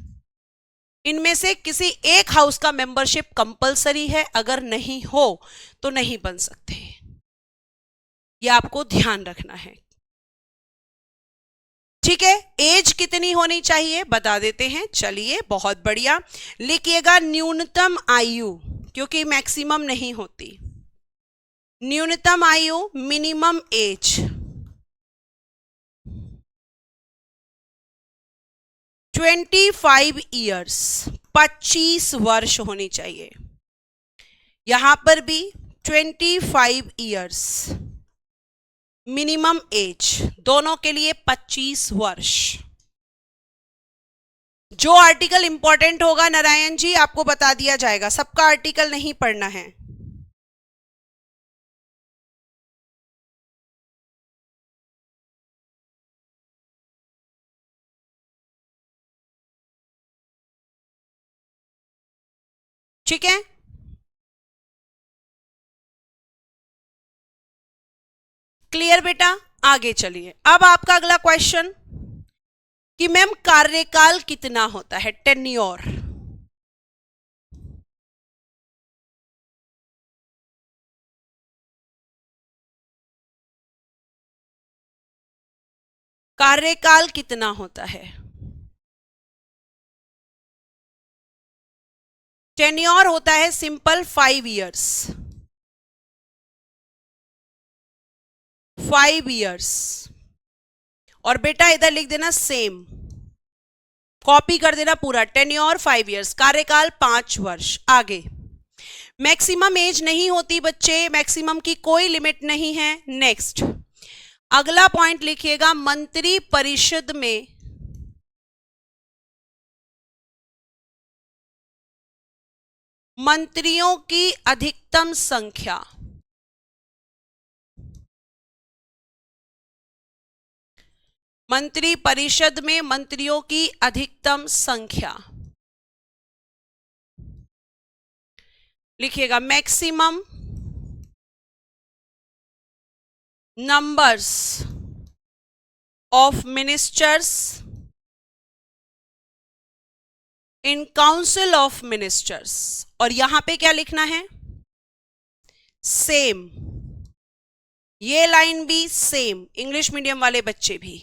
इनमें से किसी एक हाउस का मेंबरशिप कंपलसरी है, अगर नहीं हो तो नहीं बन सकते। यह आपको ध्यान रखना है, ठीक है। एज कितनी होनी चाहिए बता देते हैं, चलिए बहुत बढ़िया। लिखिएगा न्यूनतम आयु, क्योंकि मैक्सिमम नहीं होती। न्यूनतम आयु मिनिमम एज 25 ईयर्स, 25 वर्ष होनी चाहिए। यहां पर भी 25 ईयर्स मिनिमम एज, दोनों के लिए 25 वर्ष। जो आर्टिकल इंपॉर्टेंट होगा नारायण जी आपको बता दिया जाएगा, सबका आर्टिकल नहीं पढ़ना है। ठीक है, क्लियर बेटा। आगे चलिए, अब आपका अगला क्वेश्चन कि मैम कार्यकाल कितना होता है, टेन्योर। कार्यकाल कितना होता है? टेन्योर होता है सिंपल 5 ईयर्स, 5 ईयर्स। और बेटा इधर लिख देना सेम, कॉपी कर देना पूरा, टेन्योर 5 ईयर्स, कार्यकाल 5 वर्ष। आगे मैक्सिमम एज नहीं होती बच्चे, मैक्सिमम की कोई लिमिट नहीं है। नेक्स्ट अगला पॉइंट लिखिएगा, मंत्री परिषद में मंत्रियों की अधिकतम संख्या। मंत्री परिषद में मंत्रियों की अधिकतम संख्या लिखिएगा, maximum numbers of ministers in council of ministers. और यहां पे क्या लिखना है? सेम। ये लाइन भी सेम, इंग्लिश मीडियम वाले बच्चे भी,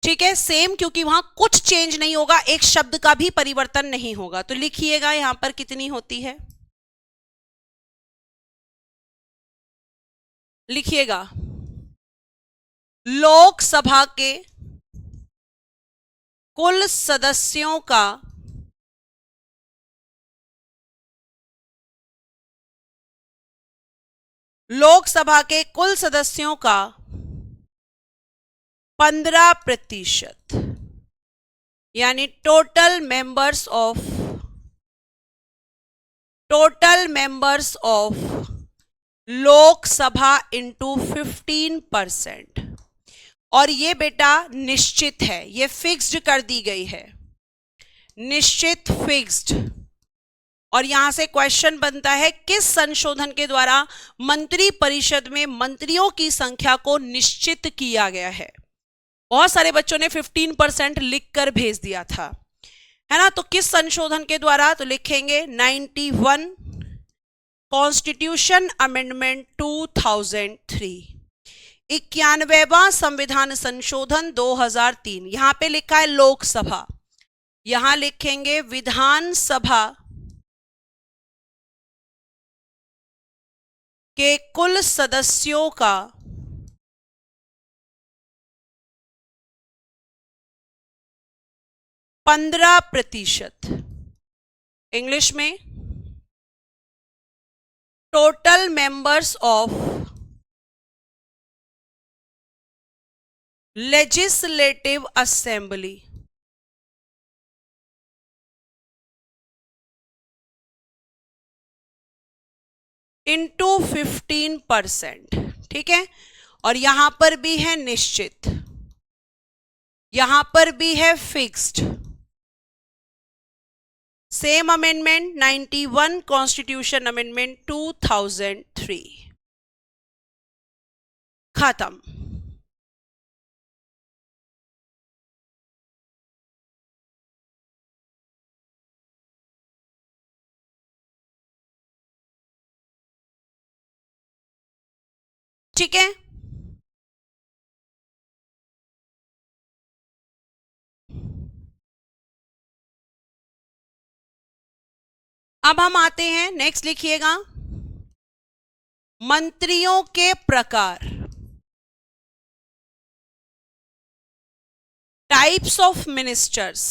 ठीक है, सेम, क्योंकि वहां कुछ चेंज नहीं होगा, एक शब्द का भी परिवर्तन नहीं होगा। तो लिखिएगा यहां पर कितनी होती है, लिखिएगा लोकसभा के कुल सदस्यों का लोकसभा के कुल सदस्यों का 15%, यानी total members of Lok Sabha into 15%। और ये बेटा निश्चित है, ये फिक्स्ड कर दी गई है, निश्चित फिक्स्ड। और यहां से क्वेश्चन बनता है किस संशोधन के द्वारा मंत्री परिषद में मंत्रियों की संख्या को निश्चित किया गया है। बहुत सारे बच्चों ने 15% लिखकर भेज दिया था, है ना। तो किस संशोधन के द्वारा, तो लिखेंगे 91 कॉन्स्टिट्यूशन अमेंडमेंट 2003, 91वां संविधान संशोधन 2003। यहां पे लिखा है लोकसभा, यहां लिखेंगे विधानसभा के कुल सदस्यों का 15%। इंग्लिश में total members of legislative assembly into 15%, ठीक है। और यहां पर भी है निश्चित, यहां पर भी है fixed. Same amendment 91 constitution amendment 2003, खत्म। ठीक है, अब हम आते हैं नेक्स्ट, लिखिएगा मंत्रियों के प्रकार, types of ministers,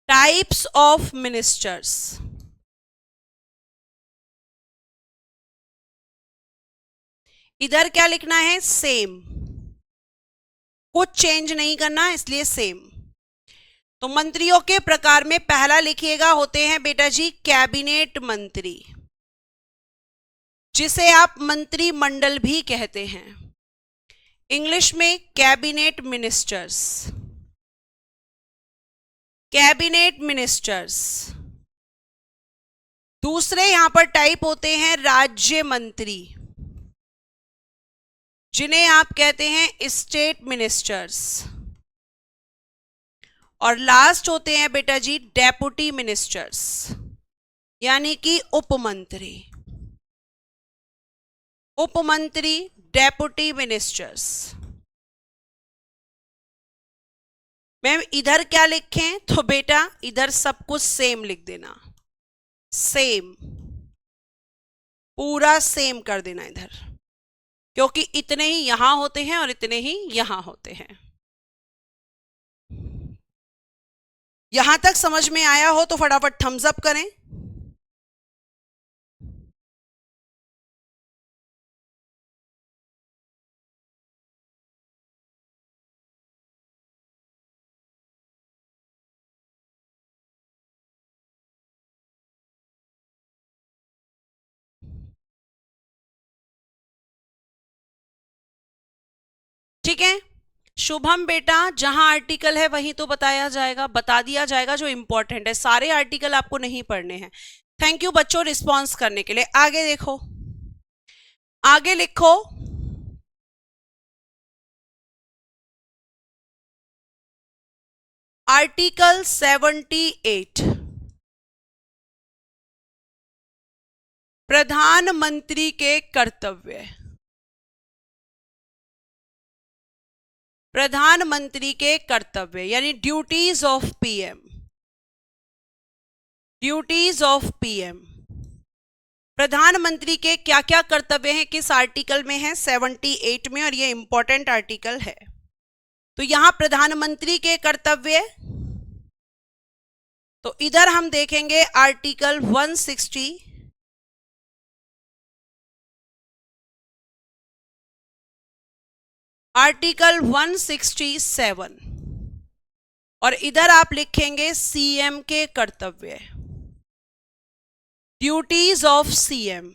types of ministers. इधर क्या लिखना है, सेम, कुछ चेंज नहीं करना, इसलिए सेम। तो मंत्रियों के प्रकार में पहला लिखिएगा होते हैं बेटा जी कैबिनेट मंत्री, जिसे आप मंत्रिमंडल भी कहते हैं, इंग्लिश में कैबिनेट मिनिस्टर्स, कैबिनेट मिनिस्टर्स। दूसरे यहां पर टाइप होते हैं राज्य मंत्री, जिन्हें आप कहते हैं स्टेट मिनिस्टर्स। और लास्ट होते हैं बेटा जी डेप्यूटी मिनिस्टर्स, यानी कि उपमंत्री, उपमंत्री डेप्यूटी मिनिस्टर्स। मैम इधर क्या लिखें, तो बेटा इधर सब कुछ सेम लिख देना, सेम, पूरा सेम कर देना इधर, क्योंकि इतने ही यहां होते हैं और इतने ही यहां होते हैं। यहां तक समझ में आया हो तो फटाफट थम्स अप करें। ठीक है, शुभम बेटा जहां आर्टिकल है वहीं तो बताया जाएगा, बता दिया जाएगा जो इंपॉर्टेंट है, सारे आर्टिकल आपको नहीं पढ़ने हैं। थैंक यू बच्चों रिस्पॉन्स करने के लिए। आगे देखो, आगे लिखो आर्टिकल 78, प्रधानमंत्री के कर्तव्य, प्रधानमंत्री के कर्तव्य यानी duties of PM, duties of PM. प्रधानमंत्री के क्या क्या कर्तव्य हैं, किस आर्टिकल में है, 78 में, और ये इंपॉर्टेंट आर्टिकल है। तो यहां प्रधानमंत्री के कर्तव्य, तो इधर हम देखेंगे आर्टिकल 160, आर्टिकल 167, और इधर आप लिखेंगे सीएम के कर्तव्य, ड्यूटीज ऑफ सीएम।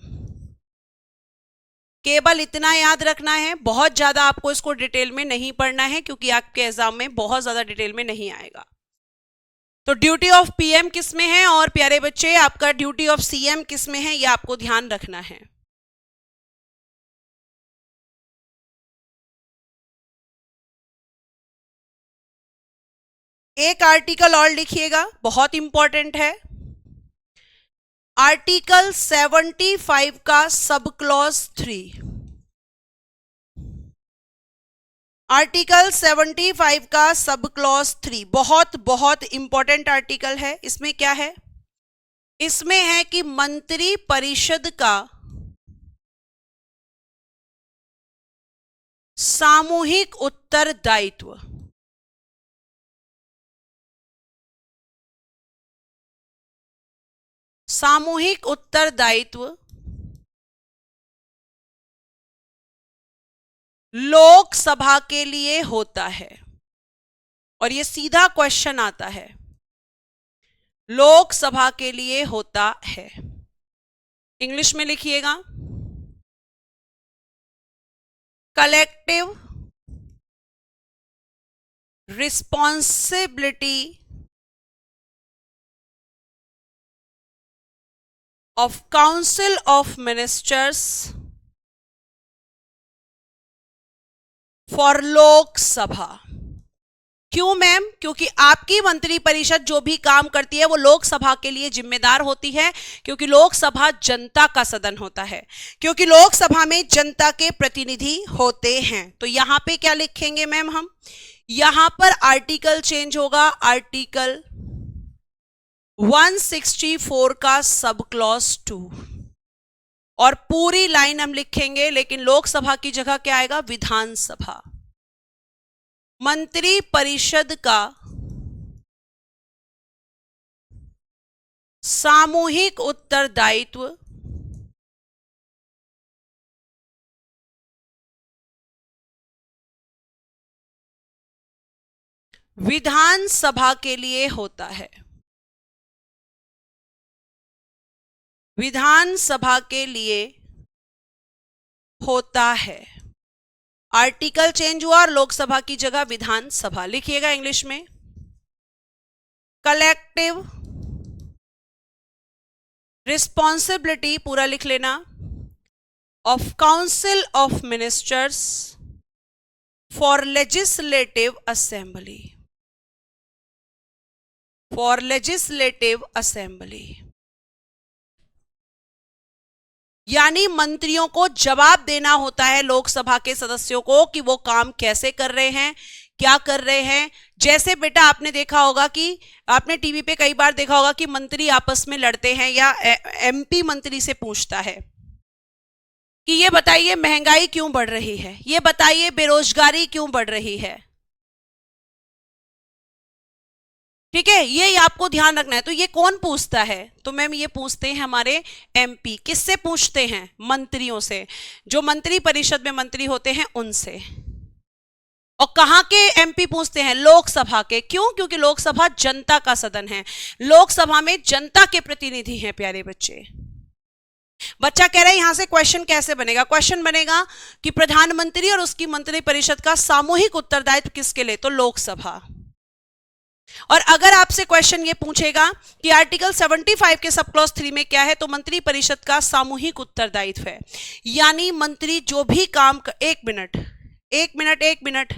केवल इतना याद रखना है, बहुत ज्यादा आपको इसको डिटेल में नहीं पढ़ना है क्योंकि आपके एग्जाम में बहुत ज्यादा डिटेल में नहीं आएगा। तो ड्यूटी ऑफ पीएम किस में है और प्यारे बच्चे आपका ड्यूटी ऑफ सीएम किस में है, ये आपको ध्यान रखना है। एक आर्टिकल और लिखिएगा, बहुत इंपॉर्टेंट है। आर्टिकल 75 का सब क्लॉज 3। आर्टिकल 75 का सब क्लॉज 3 बहुत बहुत इंपॉर्टेंट आर्टिकल है। इसमें क्या है? इसमें है कि मंत्री परिषद का सामूहिक उत्तरदायित्व, सामूहिक उत्तरदायित्व लोकसभा के लिए होता है। और ये सीधा क्वेश्चन आता है, लोकसभा के लिए होता है। इंग्लिश में लिखिएगा, collective responsibility of council of ministers for Lok Sabha. क्यों मैम? क्योंकि आपकी मंत्री परिषद जो भी काम करती है वो लोकसभा के लिए जिम्मेदार होती है, क्योंकि लोकसभा जनता का सदन होता है, क्योंकि लोकसभा में जनता के प्रतिनिधि होते हैं। तो यहां पे क्या लिखेंगे मैम हम? यहां पर आर्टिकल चेंज होगा, आर्टिकल 164 का सब क्लॉज 2 और पूरी लाइन हम लिखेंगे, लेकिन लोकसभा की जगह क्या आएगा? विधानसभा। मंत्री परिषद का सामूहिक उत्तरदायित्व विधानसभा के लिए होता है, विधानसभा के लिए होता है। आर्टिकल चेंज हुआ और लोकसभा की जगह विधानसभा। लिखिएगा इंग्लिश में, कलेक्टिव रिस्पॉन्सिबिलिटी पूरा लिख लेना of council of ministers for legislative assembly, for legislative assembly. यानी मंत्रियों को जवाब देना होता है लोकसभा के सदस्यों को कि वो काम कैसे कर रहे हैं, क्या कर रहे हैं। जैसे बेटा आपने देखा होगा कि आपने टीवी पे कई बार देखा होगा कि मंत्री आपस में लड़ते हैं, या एमपी मंत्री से पूछता है कि ये बताइए महंगाई क्यों बढ़ रही है, ये बताइए बेरोजगारी क्यों बढ़ रही है। ठीक है, ये आपको ध्यान रखना है। तो ये कौन पूछता है? तो मैम ये पूछते हैं हमारे एमपी। किससे पूछते हैं? मंत्रियों से, जो मंत्री परिषद में मंत्री होते हैं उनसे। और कहां के एमपी पूछते हैं? लोकसभा के। क्यों? क्योंकि लोकसभा जनता का सदन है, लोकसभा में जनता के प्रतिनिधि हैं प्यारे बच्चे। बच्चा कह रहा है यहां से क्वेश्चन कैसे बनेगा? क्वेश्चन बनेगा कि प्रधानमंत्री और उसकी मंत्री परिषद का सामूहिक उत्तरदायित्व किसके लिए? तो लोकसभा। और अगर आपसे क्वेश्चन ये पूछेगा कि आर्टिकल 75 के सब क्लॉज 3 में क्या है, तो मंत्री परिषद का सामूहिक उत्तरदायित्व है। यानी मंत्री जो भी काम एक मिनट एक मिनट एक मिनट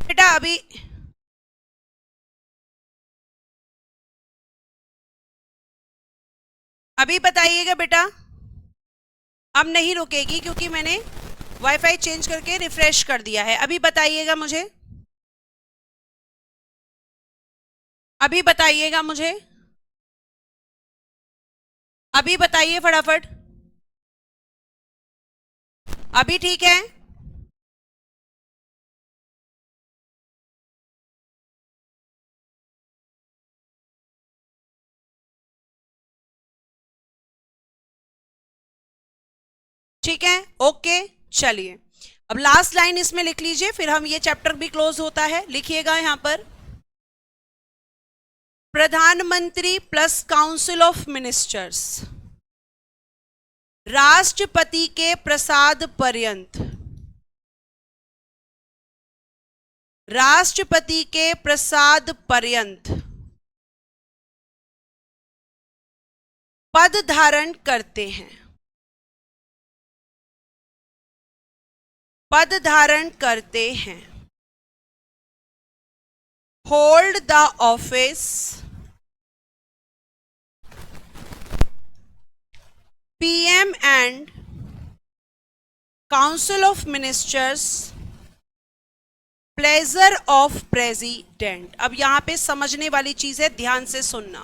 बेटा, अभी बताइएगा बेटा। अब नहीं रुकेगी क्योंकि मैंने वाईफाई चेंज करके रिफ्रेश कर दिया है। अभी बताइएगा मुझे, अभी बताइएगा मुझे, अभी बताइए फटाफट। अभी ठीक है? ठीक है, ओके। चलिए अब लास्ट लाइन इसमें लिख लीजिए, फिर हम ये चैप्टर भी क्लोज होता है। लिखिएगा यहां पर, प्रधानमंत्री प्लस काउंसिल ऑफ मिनिस्टर्स, राष्ट्रपति के प्रसाद पर्यंत, राष्ट्रपति के प्रसाद पर्यंत पद धारण करते हैं, पद धारण करते हैं। Hold the office PM and council of ministers pleasure of president. अब यहां पे समझने वाली चीज है, ध्यान से सुनना।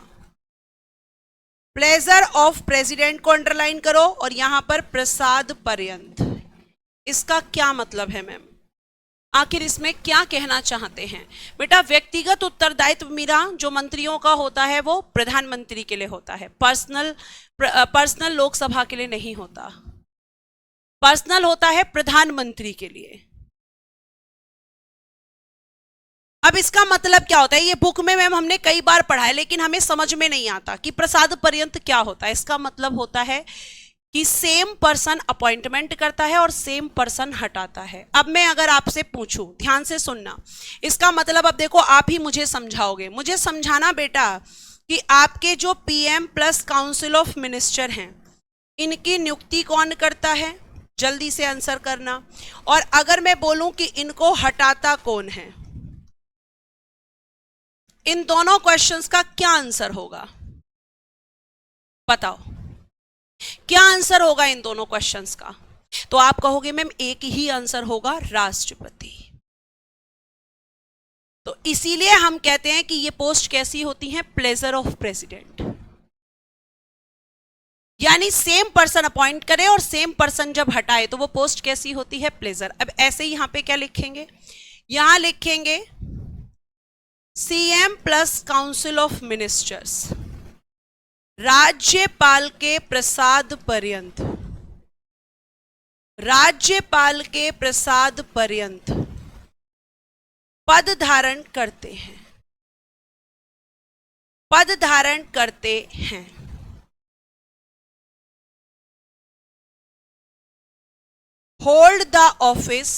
प्लेजर ऑफ प्रेसिडेंट को अंडरलाइन करो और यहां पर प्रसाद पर्यंत। इसका क्या मतलब है मैम? आखिर इसमें क्या कहना चाहते हैं? बेटा व्यक्तिगत उत्तरदायित्व मीरा जो मंत्रियों का होता है वो प्रधानमंत्री के लिए होता है, पर्सनल लोकसभा के लिए नहीं होता, पर्सनल होता है प्रधानमंत्री के लिए। अब इसका मतलब क्या होता है? ये बुक में मैम हमने कई बार पढ़ा है लेकिन हमें समझ में नहीं आता कि प्रसाद पर्यंत क्या होता है। इसका मतलब होता है कि सेम पर्सन अपॉइंटमेंट करता है और सेम पर्सन हटाता है। अब मैं अगर आपसे पूछूं, ध्यान से सुनना, इसका मतलब अब देखो आप ही मुझे समझाओगे। मुझे समझाना बेटा कि आपके जो PM plus council of minister हैं इनकी नियुक्ति कौन करता है? जल्दी से आंसर करना। और अगर मैं बोलूं कि इनको हटाता कौन है, इन दोनों क्वेश्चंस का क्या आंसर होगा? बताओ क्या आंसर होगा इन दोनों क्वेश्चंस का? तो आप कहोगे मैम एक ही आंसर होगा, राष्ट्रपति। तो इसीलिए हम कहते हैं कि ये पोस्ट कैसी होती है? Pleasure of president. यानी सेम पर्सन अपॉइंट करे और सेम पर्सन जब हटाए तो वो पोस्ट कैसी होती है? प्लेजर। अब ऐसे ही यहां पे क्या लिखेंगे? यहां लिखेंगे CM plus council of ministers, राज्यपाल के प्रसाद पर्यंत, राज्यपाल के प्रसाद पर्यंत पद धारण करते हैं, पद धारण करते हैं। Hold the office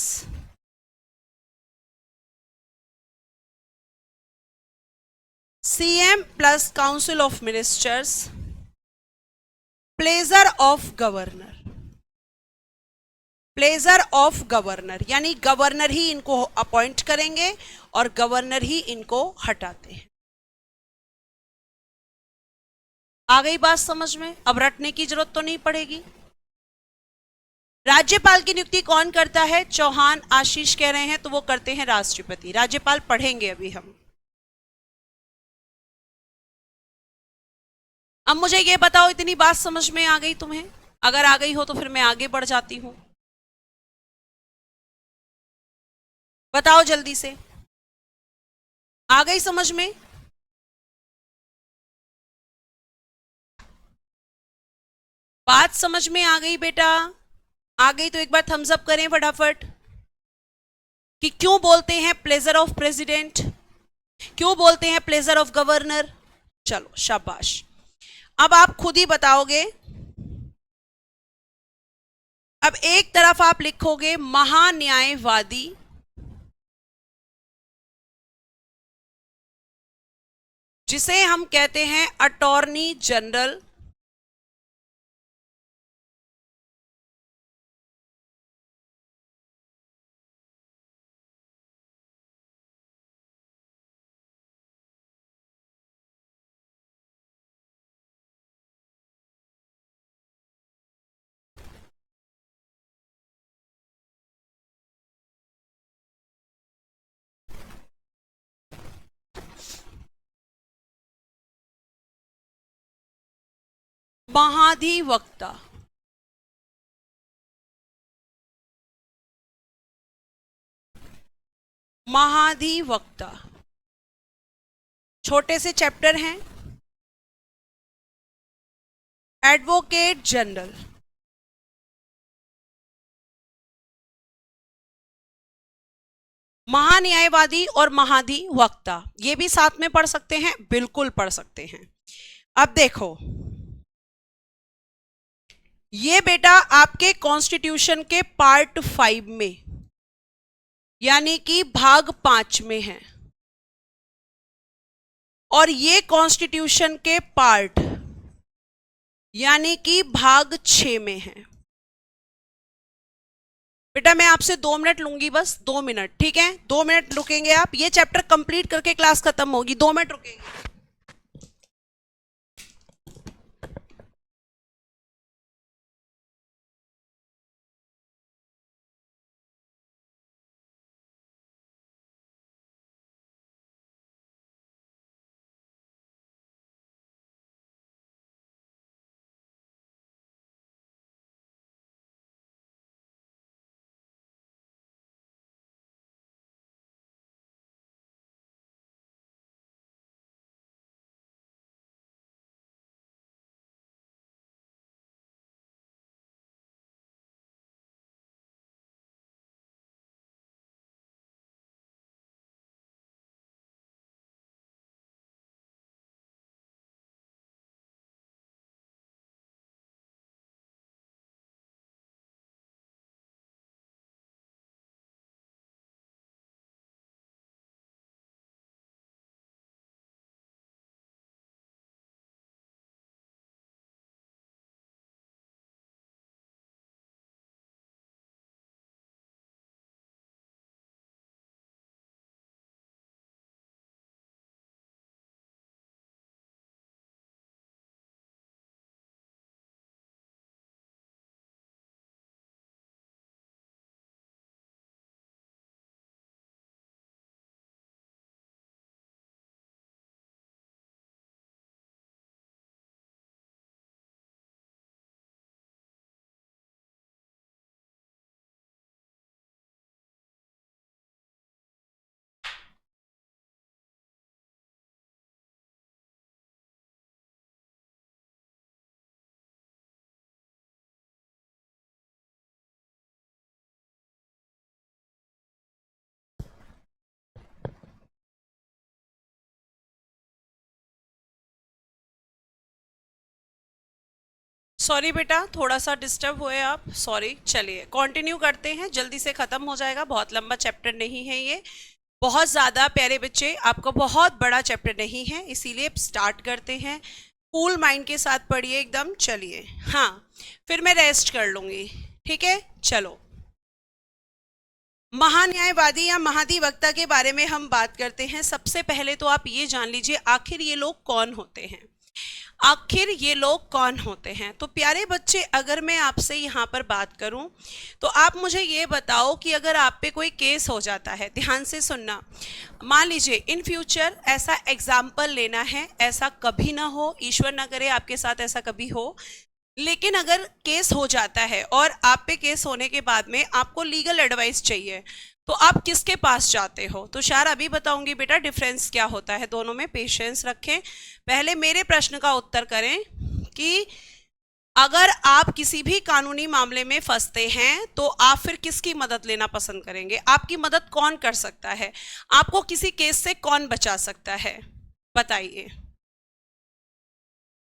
CM plus council of ministers pleasure of governor, pleasure of governor. यानी गवर्नर ही इनको अपॉइंट करेंगे और गवर्नर ही इनको हटाते हैं। आ गई बात समझ में? अब रटने की जरूरत तो नहीं पड़ेगी। राज्यपाल की नियुक्ति कौन करता है? चौहान आशीष कह रहे हैं, तो वो करते हैं राष्ट्रपति। राज्यपाल पढ़ेंगे अभी हम। अब मुझे ये बताओ इतनी बात समझ में आ गई तुम्हें? अगर आ गई हो तो फिर मैं आगे बढ़ जाती हूं। बताओ जल्दी से, आ गई समझ में? बात समझ में आ गई बेटा? आ गई तो एक बार थम्स अप करें फटाफट कि क्यों बोलते हैं प्लेजर ऑफ प्रेसिडेंट, क्यों बोलते हैं प्लेजर ऑफ गवर्नर। चलो शाबाश। अब आप खुद ही बताओगे। अब एक तरफ आप लिखोगे महान्यायवादी, जिसे हम कहते हैं अटॉर्नी जनरल, महाधिवक्ता, महाधिवक्ता। छोटे से चैप्टर हैं। एडवोकेट जनरल, महान्यायवादी और महाधिवक्ता, ये भी साथ में पढ़ सकते हैं, बिल्कुल पढ़ सकते हैं। अब देखो, ये बेटा आपके कॉन्स्टिट्यूशन के पार्ट 5 में यानी कि भाग 5 में है, और ये कॉन्स्टिट्यूशन के पार्ट यानी कि भाग 6 में है। बेटा मैं आपसे 2 मिनट लूंगी, बस 2 मिनट, ठीक है? 2 मिनट रुकेंगे आप, ये चैप्टर कंप्लीट करके क्लास खत्म होगी, 2 मिनट रुकेंगे। सॉरी बेटा, थोड़ा सा डिस्टर्ब हुए आप, सॉरी। चलिए कंटिन्यू करते हैं, जल्दी से खत्म हो जाएगा, बहुत लंबा चैप्टर नहीं है ये, बहुत ज़्यादा प्यारे बच्चे, आपका बहुत बड़ा चैप्टर नहीं है, इसीलिए स्टार्ट करते हैं। कूल माइंड के साथ पढ़िए एकदम। चलिए, हाँ, फिर मैं रेस्ट कर लूँगी, ठीक है? चलो, महान्यायवादी या महाधिवक्ता के बारे में हम बात करते हैं। सबसे पहले तो आप ये जान लीजिए आखिर ये लोग कौन होते हैं, आखिर ये लोग कौन होते हैं। तो प्यारे बच्चे, अगर मैं आपसे यहाँ पर बात करूँ तो आप मुझे ये बताओ कि अगर आप पे कोई केस हो जाता है, ध्यान से सुनना, मान लीजिए इन फ्यूचर ऐसा एग्जाम्पल लेना है, ऐसा कभी ना हो, ईश्वर ना करे आपके साथ ऐसा कभी हो, लेकिन अगर केस हो जाता है और आप पे केस होने के बाद में आपको लीगल एडवाइस चाहिए, तो आप किसके पास जाते हो? तो शार अभी बताऊंगी बेटा डिफरेंस क्या होता है दोनों में, पेशेंस रखें। पहले मेरे प्रश्न का उत्तर करें कि अगर आप किसी भी कानूनी मामले में फंसते हैं तो आप फिर किसकी मदद लेना पसंद करेंगे? आपकी मदद कौन कर सकता है? आपको किसी केस से कौन बचा सकता है? बताइए।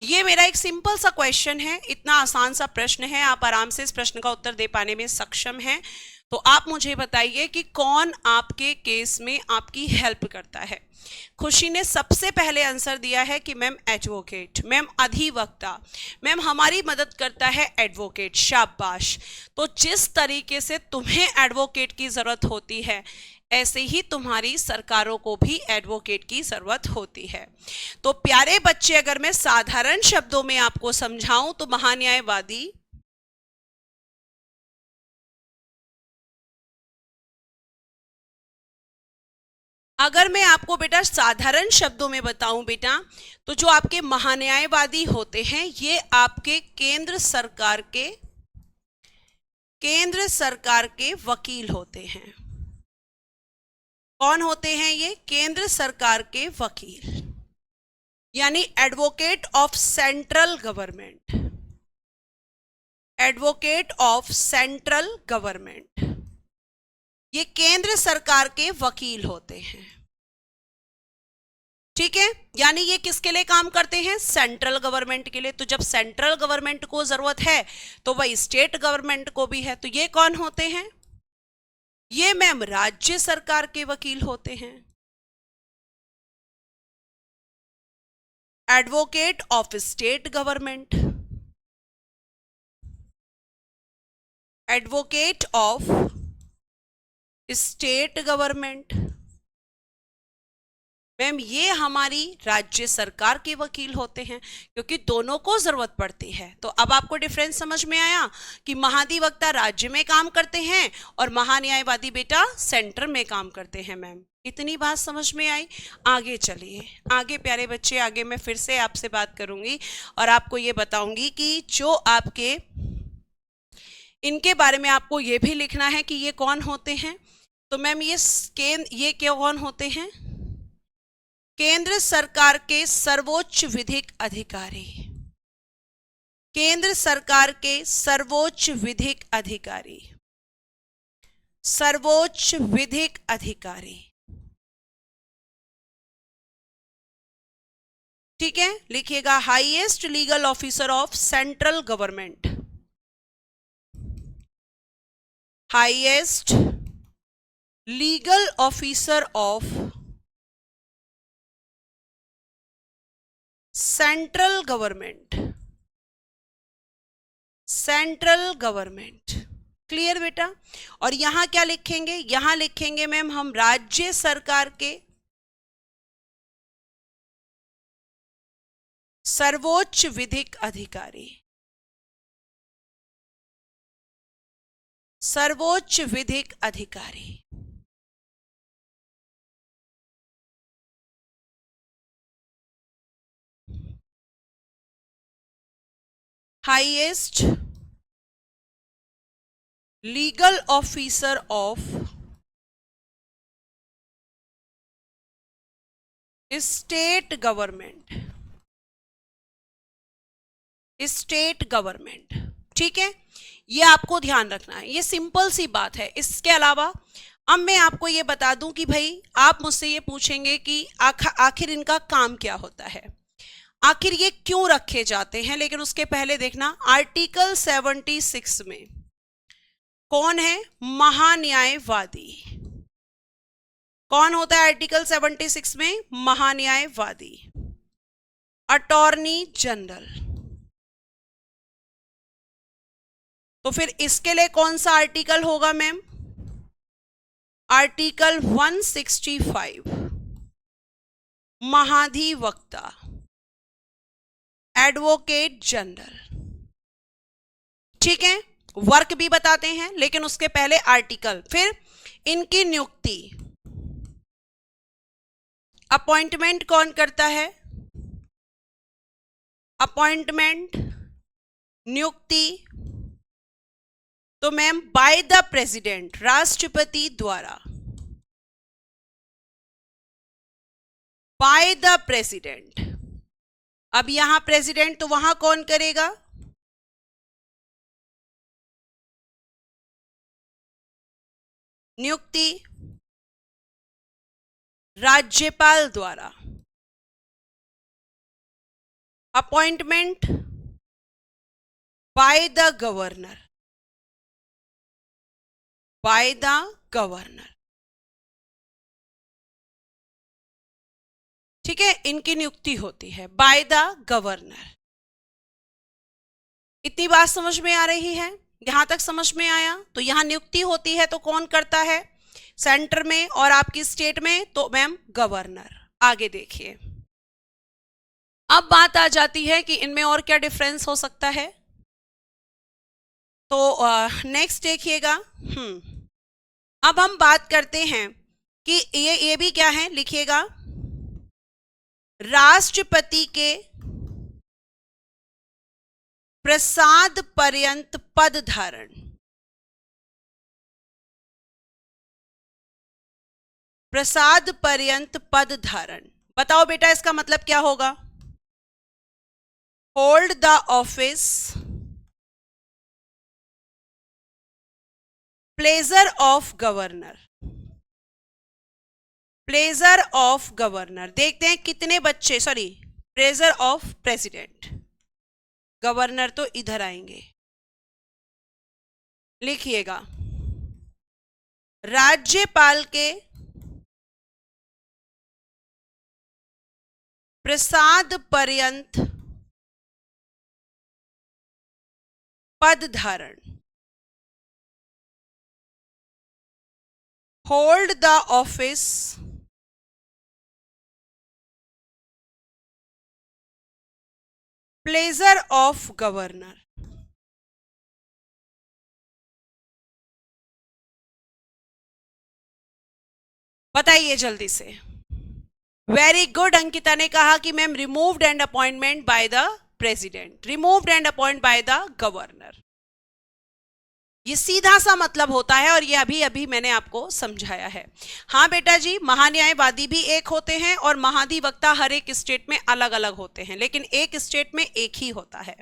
ये मेरा एक सिंपल सा क्वेश्चन है, इतना आसान सा प्रश्न है, आप आराम से इस प्रश्न का उत्तर दे पाने में सक्षम हैं। तो आप मुझे बताइए कि कौन आपके केस में आपकी हेल्प करता है? खुशी ने सबसे पहले आंसर दिया है कि मैम एडवोकेट, मैम अधिवक्ता, मैम हमारी मदद करता है एडवोकेट। शाबाश। तो जिस तरीके से तुम्हें एडवोकेट की जरूरत होती है, ऐसे ही तुम्हारी सरकारों को भी एडवोकेट की जरूरत होती है। तो प्यारे बच्चे, अगर मैं साधारण शब्दों में आपको समझाऊं तो महान्यायवादी अगर मैं आपको बेटा साधारण शब्दों में बताऊं बेटा, तो जो आपके महान्यायवादी होते हैं ये आपके केंद्र सरकार के वकील होते हैं। कौन होते हैं ये? केंद्र सरकार के वकील, यानी advocate of central government, advocate of central government, ये केंद्र सरकार के वकील होते हैं। ठीक है, यानी ये किसके लिए काम करते हैं? सेंट्रल गवर्नमेंट के लिए। तो जब सेंट्रल गवर्नमेंट को जरूरत है तो वही स्टेट गवर्नमेंट को भी है। तो ये कौन होते हैं? ये मैम राज्य सरकार के वकील होते हैं। Advocate of state government, advocate of state government. Ma'am ये हमारी राज्य सरकार के वकील होते हैं, क्योंकि दोनों को जरूरत पड़ती है। तो अब आपको डिफरेंस समझ में आया कि महाधिवक्ता राज्य में काम करते हैं और महान्यायवादी बेटा सेंटर में काम करते हैं। मैम इतनी बात समझ में आई? आगे चलिए, आगे प्यारे बच्चे, आगे मैं फिर से आपसे बात करूंगी और आपको ये बताऊंगी कि जो आपके इनके बारे में आपको ये भी लिखना है कि ये कौन होते हैं। तो मैम ये क्या कौन होते हैं? केंद्र सरकार के सर्वोच्च विधिक अधिकारी, केंद्र सरकार के सर्वोच्च विधिक अधिकारी, सर्वोच्च विधिक अधिकारी। ठीक है, लिखिएगा highest legal officer of central government, highest legal officer of central government, central government. Clear बेटा? और यहां क्या लिखेंगे? यहां लिखेंगे मैम हम राज्य सरकार के सर्वोच्च विधिक अधिकारी, सर्वोच्च विधिक अधिकारी। Highest legal officer of state government, state government. ठीक है, ये आपको ध्यान रखना है, ये सिंपल सी बात है। इसके अलावा अब मैं आपको ये बता दूं कि भाई आप मुझसे ये पूछेंगे कि आखिर इनका काम क्या होता है, आखिर ये क्यों रखे जाते हैं। लेकिन उसके पहले देखना आर्टिकल 76 में कौन है? महान्यायवादी। कौन होता है आर्टिकल 76 में? महान्यायवादी, अटॉर्नी जनरल। तो फिर इसके लिए कौन सा आर्टिकल होगा मैम? आर्टिकल 165, महाधिवक्ता, एडवोकेट जनरल। ठीक है, वर्क भी बताते हैं लेकिन उसके पहले आर्टिकल। फिर इनकी नियुक्ति, अपॉइंटमेंट कौन करता है? अपॉइंटमेंट, नियुक्ति तो मैम बाय द प्रेसिडेंट, राष्ट्रपति द्वारा, बाय द प्रेसिडेंट। अब यहां प्रेसिडेंट तो वहां कौन करेगा? नियुक्ति राज्यपाल द्वारा, appointment by the governor, bye the governor. ठीक है, इनकी नियुक्ति होती है बाय द गवर्नर। इतनी बात समझ में आ रही है? यहां तक समझ में आया? तो यहां नियुक्ति होती है तो कौन करता है? सेंटर में, और आपकी स्टेट में तो मैम गवर्नर। आगे देखिए, अब बात आ जाती है कि इनमें और क्या डिफरेंस हो सकता है। तो नेक्स्ट देखिएगा। अब हम बात करते हैं कि ये भी क्या है, लिखिएगा राष्ट्रपति के प्रसाद पर्यंत पद धारण, प्रसाद पर्यंत पद धारण। बताओ बेटा इसका मतलब क्या होगा? Hold the office, pleasure of governor, pleasure of governor, देखते हैं कितने बच्चे, sorry pleasure of president, governor तो इधर आएंगे, लिखिएगा राज्यपाल के प्रसाद पर्यंत पद धारण, hold the office pleasure of governor. बताइए जल्दी से। वेरी गुड, अंकिता ने कहा कि ma'am removed and appointment by the president, removed and appoint by the governor, ये सीधा सा मतलब होता है और ये अभी अभी मैंने आपको समझाया है। हाँ बेटा जी, महान्यायवादी भी एक होते हैं और महाधिवक्ता हर एक स्टेट में अलग अलग होते हैं, लेकिन एक स्टेट में एक ही होता है।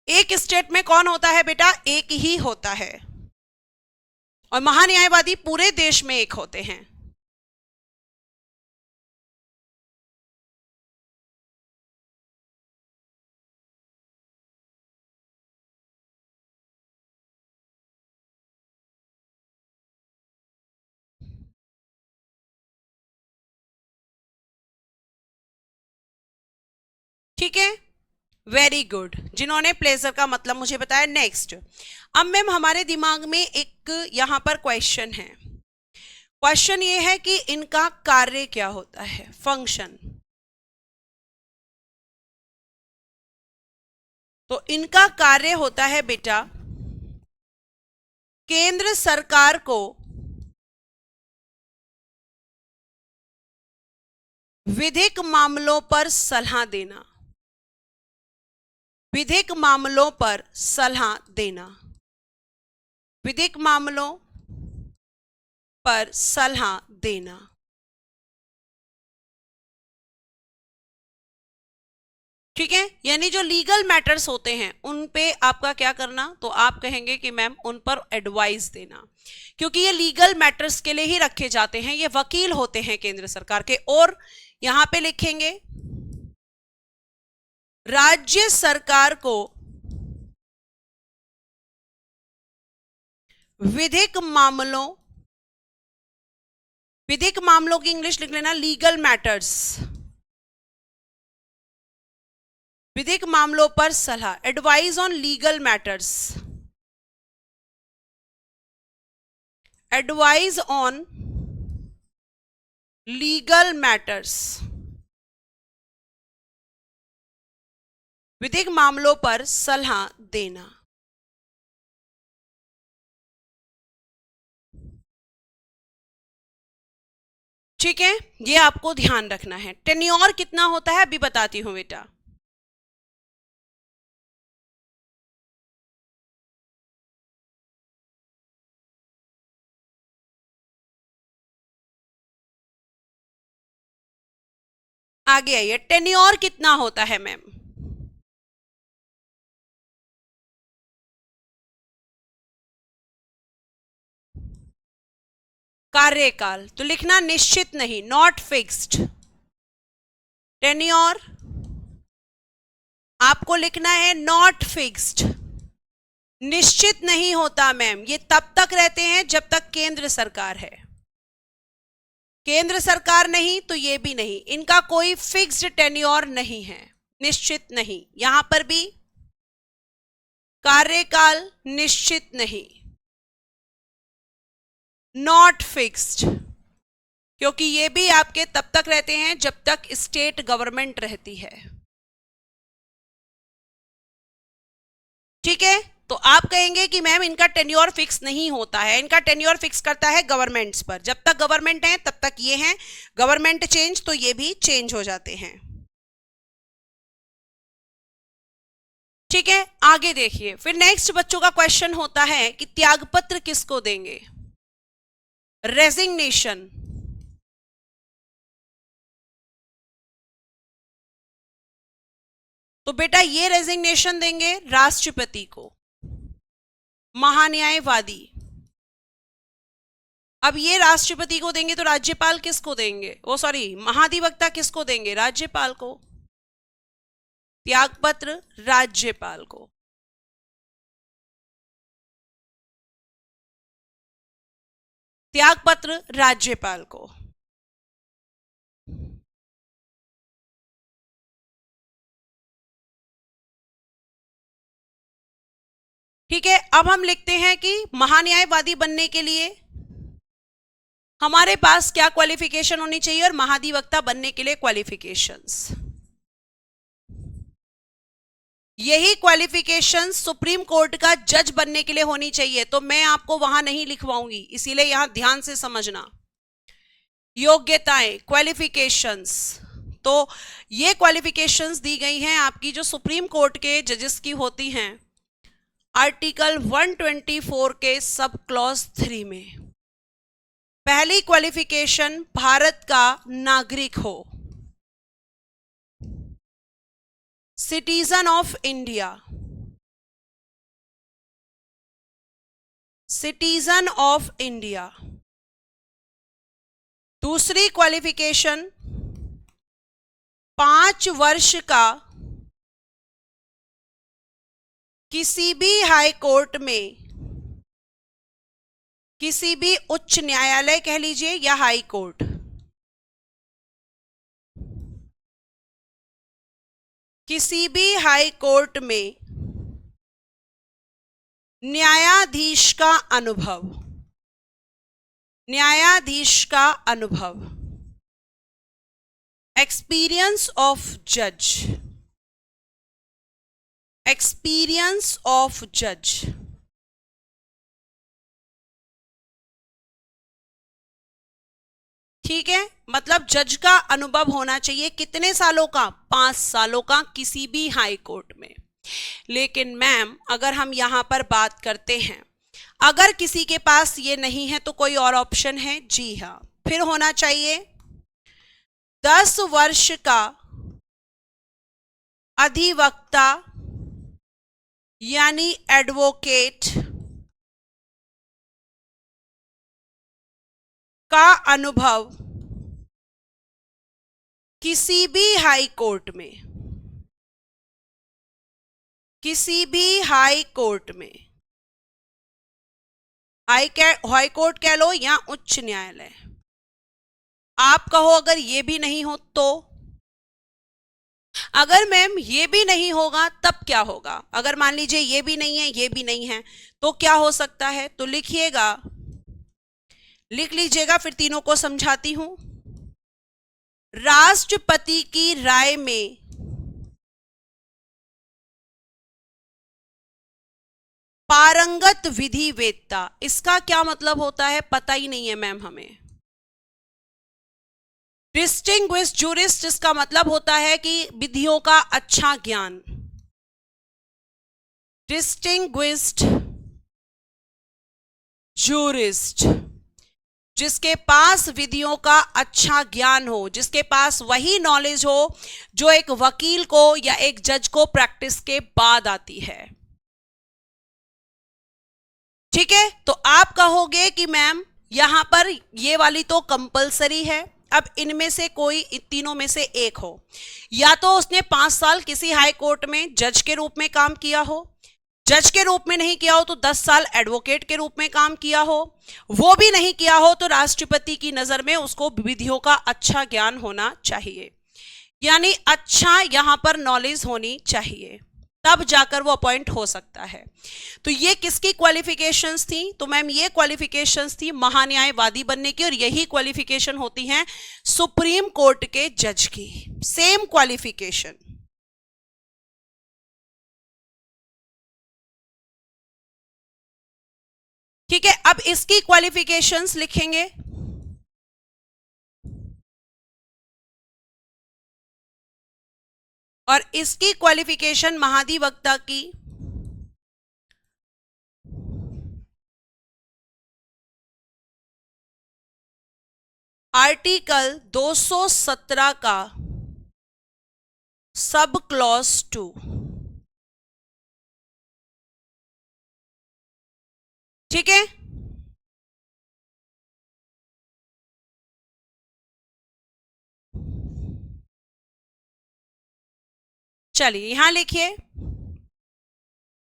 एक स्टेट में कौन होता है बेटा? एक ही होता है, और महान्यायवादी पूरे देश में एक होते हैं। ठीक है, वेरी गुड, जिन्होंने प्लेजर का मतलब मुझे बताया। नेक्स्ट, अब मैम हमारे दिमाग में एक यहां पर क्वेश्चन है। क्वेश्चन ये है कि इनका कार्य क्या होता है, फंक्शन। तो इनका कार्य होता है बेटा केंद्र सरकार को विधिक मामलों पर सलाह देना, विधिक मामलों पर सलाह देना, विधिक मामलों पर सलाह देना। ठीक है, यानी जो लीगल मैटर्स होते हैं उन पे आपका क्या करना, तो आप कहेंगे कि मैम उन पर एडवाइस देना, क्योंकि ये लीगल मैटर्स के लिए ही रखे जाते हैं, ये वकील होते हैं केंद्र सरकार के। और यहां पे लिखेंगे राज्य सरकार को विधिक मामलों, विधिक मामलों की इंग्लिश लिख लेना लीगल मैटर्स, विधिक मामलों पर सलाह, advise on legal matters, advise on legal matters, विधिक मामलों पर सलाह देना। ठीक है, ये आपको ध्यान रखना है। टेन्योर कितना होता है अभी बताती हूं बेटा। आगे आइए, टेन्योर कितना होता है मैम? कार्यकाल, तो लिखना निश्चित नहीं, नॉट फिक्स्ड। टेन्योर आपको लिखना है नॉट फिक्स्ड, निश्चित नहीं होता मैम, ये तब तक रहते हैं जब तक केंद्र सरकार है। केंद्र सरकार नहीं तो ये भी नहीं, इनका कोई फिक्स्ड टेन्योर नहीं है, निश्चित नहीं। यहां पर भी कार्यकाल निश्चित नहीं, नॉट फिक्स्ड, क्योंकि ये भी आपके तब तक रहते हैं जब तक स्टेट गवर्नमेंट रहती है। ठीक है, तो आप कहेंगे कि मैम इनका टेन्योर फिक्स नहीं होता है, इनका टेन्योर फिक्स करता है गवर्नमेंट्स पर, जब तक गवर्नमेंट है तब तक ये हैं, गवर्नमेंट चेंज तो ये भी चेंज हो जाते हैं। ठीक है, आगे देखिए, फिर नेक्स्ट बच्चों का क्वेश्चन होता है कि त्यागपत्र किसको देंगे, रेजिग्नेशन। तो बेटा ये रेजिग्नेशन देंगे राष्ट्रपति को, महान्यायवादी, अब ये राष्ट्रपति को देंगे तो राज्यपाल किसको देंगे, वो सॉरी महाधिवक्ता किसको देंगे, राज्यपाल को। त्यागपत्र राज्यपाल को। त्यागपत्र राज्यपाल को। ठीक है, अब हम लिखते हैं कि महान्यायवादी बनने के लिए हमारे पास क्या क्वालिफिकेशन होनी चाहिए और महाधिवक्ता बनने के लिए क्वालिफिकेशंस। यही क्वालिफिकेशन सुप्रीम कोर्ट का जज बनने के लिए होनी चाहिए, तो मैं आपको वहां नहीं लिखवाऊंगी, इसीलिए यहां ध्यान से समझना। योग्यताएं, क्वालिफिकेशंस, तो ये क्वालिफिकेशंस दी गई हैं आपकी जो सुप्रीम कोर्ट के जजेस की होती हैं आर्टिकल 124 के सब क्लॉज 3 में। पहली क्वालिफिकेशन, भारत का नागरिक हो, citizen of India, citizen of India. दूसरी क्वालिफिकेशन, 5 वर्ष का किसी भी हाई कोर्ट में, किसी भी उच्च न्यायालय कह लीजिए या हाई कोर्ट, किसी भी हाई कोर्ट में न्यायाधीश का अनुभव, न्यायाधीश का अनुभव, एक्सपीरियंस ऑफ जज, एक्सपीरियंस ऑफ जज। ठीक है, मतलब जज का अनुभव होना चाहिए कितने सालों का, 5 सालों का किसी भी हाई कोर्ट में। लेकिन मैम अगर हम यहां पर बात करते हैं, अगर किसी के पास ये नहीं है तो कोई और ऑप्शन है, जी हाँ, फिर होना चाहिए 10 वर्ष का अधिवक्ता यानी एडवोकेट का अनुभव किसी भी हाई कोर्ट में, किसी भी हाई कोर्ट में, हाई कोर्ट कह लो या उच्च न्यायालय। आप कहो अगर ये भी नहीं हो तो, अगर मैम ये भी नहीं होगा तब क्या होगा, अगर मान लीजिए ये भी नहीं है ये भी नहीं है तो क्या हो सकता है, तो लिखिएगा, लिख लीजिएगा, फिर तीनों को समझाती हूं। राष्ट्रपति की राय में पारंगत विधि वेत्ता, इसका क्या मतलब होता है पता ही नहीं है मैम हमें। डिस्टिंग्विश्ड जूरिस्ट, इसका मतलब होता है कि विधियों का अच्छा ज्ञान, डिस्टिंग्विश्ड जूरिस्ट, जिसके पास विधियों का अच्छा ज्ञान हो, जिसके पास वही नॉलेज हो जो एक वकील को या एक जज को प्रैक्टिस के बाद आती है। ठीक है, तो आप कहोगे कि मैम यहां पर ये वाली तो कंपलसरी है, अब इनमें से कोई, तीनों में से एक हो, या तो उसने 5 साल किसी हाई कोर्ट में जज के रूप में काम किया हो, जज के रूप में नहीं किया हो तो 10 साल एडवोकेट के रूप में काम किया हो, वो भी नहीं किया हो तो राष्ट्रपति की नजर में उसको विधियों का अच्छा ज्ञान होना चाहिए, यानी अच्छा यहां पर नॉलेज होनी चाहिए, तब जाकर वो अपॉइंट हो सकता है। तो ये किसकी क्वालिफिकेशंस थी, तो मैम ये क्वालिफिकेशंस थी महान्यायवादी बनने की, और यही क्वालिफिकेशन होती हैं सुप्रीम कोर्ट के जज की, सेम क्वालिफिकेशन। ठीक है, अब इसकी क्वालिफिकेशंस लिखेंगे। और इसकी क्वालिफिकेशन महाधिवक्ता की आर्टिकल 217 का सब क्लॉज 2। ठीक है, चलिए यहां लिखिए,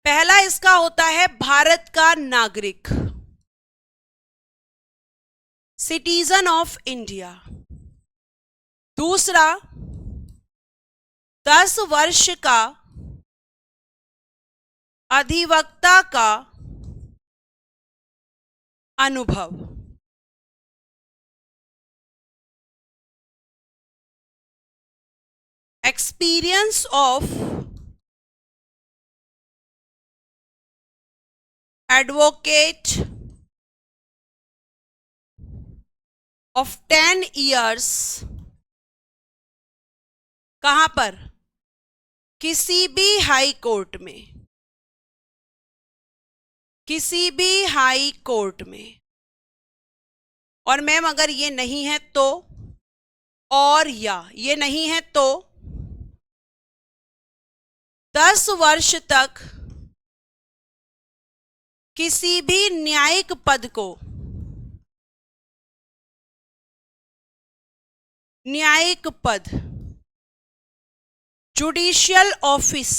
पहला इसका होता है भारत का नागरिक, सिटीजन ऑफ इंडिया। दूसरा 10 वर्ष का अधिवक्ता का अनुभव। Experience of advocate of 10 years। कहां पर? किसी भी हाई कोर्ट में, किसी भी हाई कोर्ट में। और मैम अगर ये नहीं है तो, और या ये नहीं है तो 10 वर्ष तक किसी भी न्यायिक पद को, न्यायिक पद, जुडिशियल ऑफिस,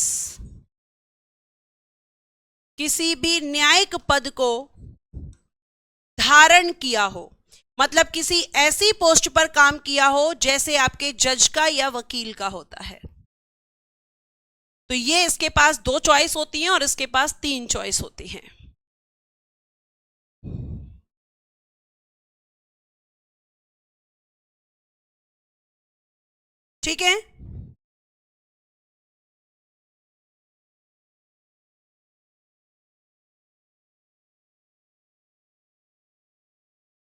किसी भी न्यायिक पद को धारण किया हो, मतलब किसी ऐसी पोस्ट पर काम किया हो जैसे आपके जज का या वकील का होता है। तो ये इसके पास 2 चॉइस होती हैं और इसके पास 3 चॉइस होती हैं। ठीक है,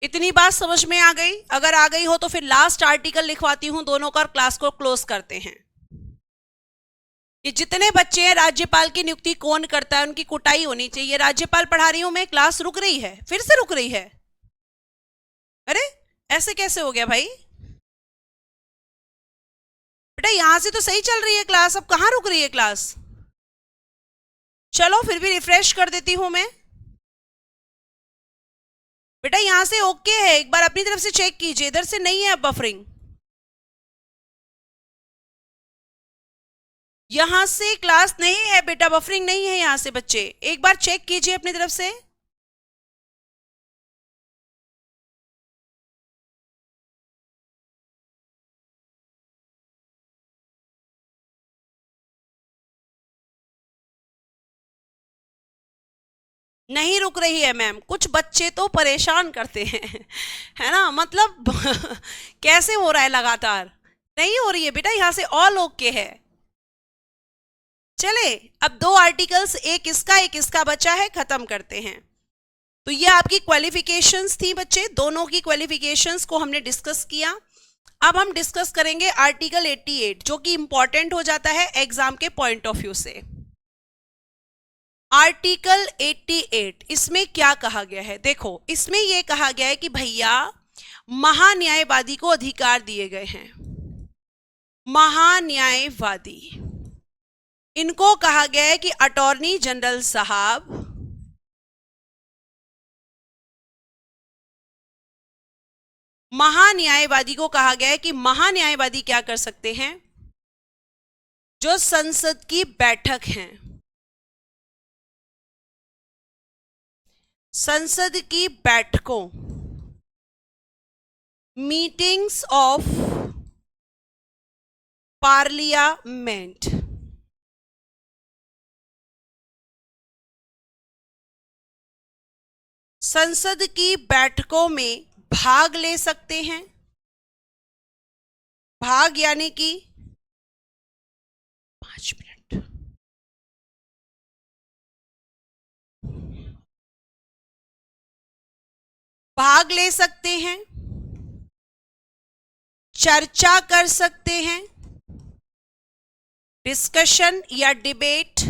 इतनी बात समझ में आ गई? अगर आ गई हो तो फिर लास्ट आर्टिकल लिखवाती हूं दोनों का, क्लास को क्लोज करते हैं। ये जितने बच्चे हैं, राज्यपाल की नियुक्ति कौन करता है, उनकी कुटाई होनी चाहिए। राज्यपाल पढ़ा रही हूं मैं, क्लास रुक रही है, फिर से रुक रही है। अरे ऐसे कैसे हो गया भाई? बेटा यहां से तो सही चल रही है क्लास, अब कहां रुक रही है क्लास? चलो फिर भी रिफ्रेश कर देती हूं मैं। बेटा यहां से ओके है, एक बार अपनी तरफ से चेक कीजिए, इधर से नहीं है अब बफरिंग। यहां से क्लास नहीं है बेटा, बफरिंग नहीं है यहां से। बच्चे एक बार चेक कीजिए अपनी तरफ से। नहीं रुक रही है मैम, कुछ बच्चे तो परेशान करते हैं है ना, मतलब कैसे हो रहा है लगातार? नहीं हो रही है बेटा, यहां से ऑल ओके है। चले अब 2 आर्टिकल्स, एक इसका बचा है, खत्म करते हैं। तो ये आपकी क्वालिफिकेशंस थी बच्चे, दोनों की क्वालिफिकेशंस को हमने डिस्कस किया। अब हम डिस्कस करेंगे आर्टिकल 88, जो कि इंपॉर्टेंट हो जाता है एग्जाम के पॉइंट ऑफ व्यू से। आर्टिकल 88 इसमें क्या कहा गया है? देखो इसमें यह कहा गया है कि भैया महान्यायवादी को अधिकार दिए गए हैं। महान्यायवादी, इनको कहा गया है कि अटॉर्नी जनरल साहब महान्यायवादी को कहा गया है कि महान्यायवादी क्या कर सकते हैं? जो संसद की बैठक है, संसद की बैठकों, मीटिंग्स ऑफ पार्लियामेंट, संसद की बैठकों में भाग ले सकते हैं। भाग यानी कि 5 मिनट, भाग ले सकते हैं, चर्चा कर सकते हैं, डिस्कशन या डिबेट,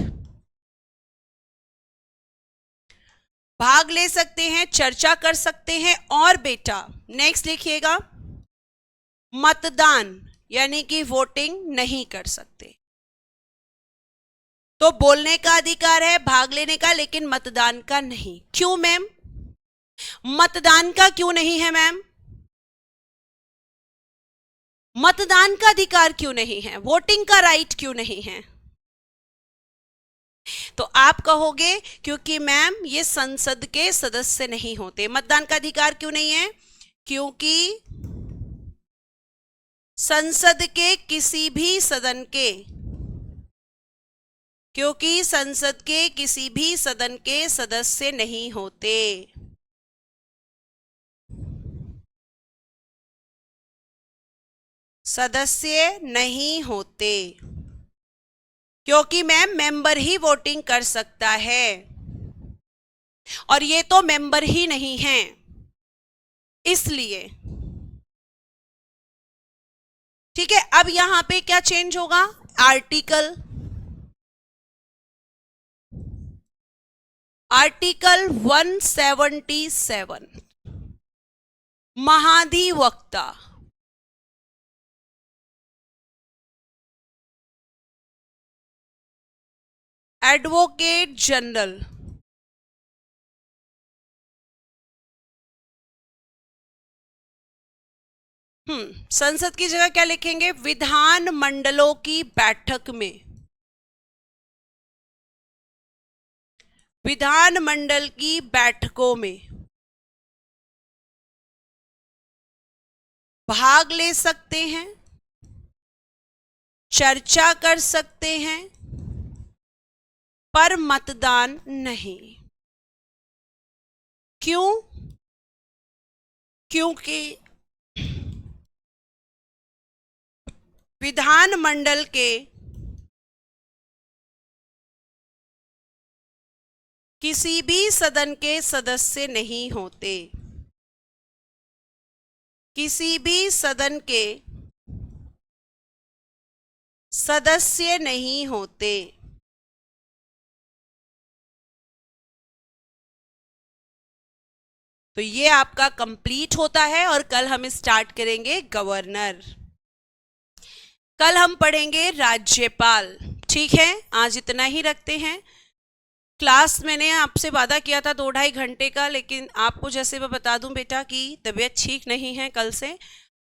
भाग ले सकते हैं, चर्चा कर सकते हैं। और बेटा नेक्स्ट लिखिएगा, मतदान यानी कि वोटिंग नहीं कर सकते। तो बोलने का अधिकार है, भाग लेने का, लेकिन मतदान का नहीं। क्यों मैम? मतदान का क्यों नहीं है मैम? मतदान का अधिकार क्यों नहीं है? वोटिंग का राइट क्यों नहीं है? तो आप कहोगे क्योंकि मैम ये संसद के सदस्य नहीं होते। मतदान का अधिकार क्यों नहीं है? क्योंकि संसद के किसी भी सदन के सदस्य नहीं होते। सदस्य नहीं होते क्योंकि मैम मेंबर ही वोटिंग कर सकता है और ये तो मेंबर ही नहीं है, इसलिए। ठीक है, अब यहां पे क्या चेंज होगा? आर्टिकल 177 महाधिवक्ता एडवोकेट जनरल संसद की जगह क्या लिखेंगे? विधान मंडलों की बैठक में, विधान मंडल की बैठकों में भाग ले सकते हैं, चर्चा कर सकते हैं, पर मतदान नहीं। क्यों? क्योंकि विधान मंडल के किसी भी सदन के सदस्य नहीं होते, किसी भी सदन के सदस्य नहीं होते। तो ये आपका कंप्लीट होता है और कल हम स्टार्ट करेंगे गवर्नर। कल हम पढ़ेंगे राज्यपाल। ठीक है, आज इतना ही रखते हैं। क्लास मैंने आपसे वादा किया था 2-2.5 घंटे का, लेकिन आपको जैसे मैं बता दूं बेटा कि तबीयत ठीक नहीं है कल से,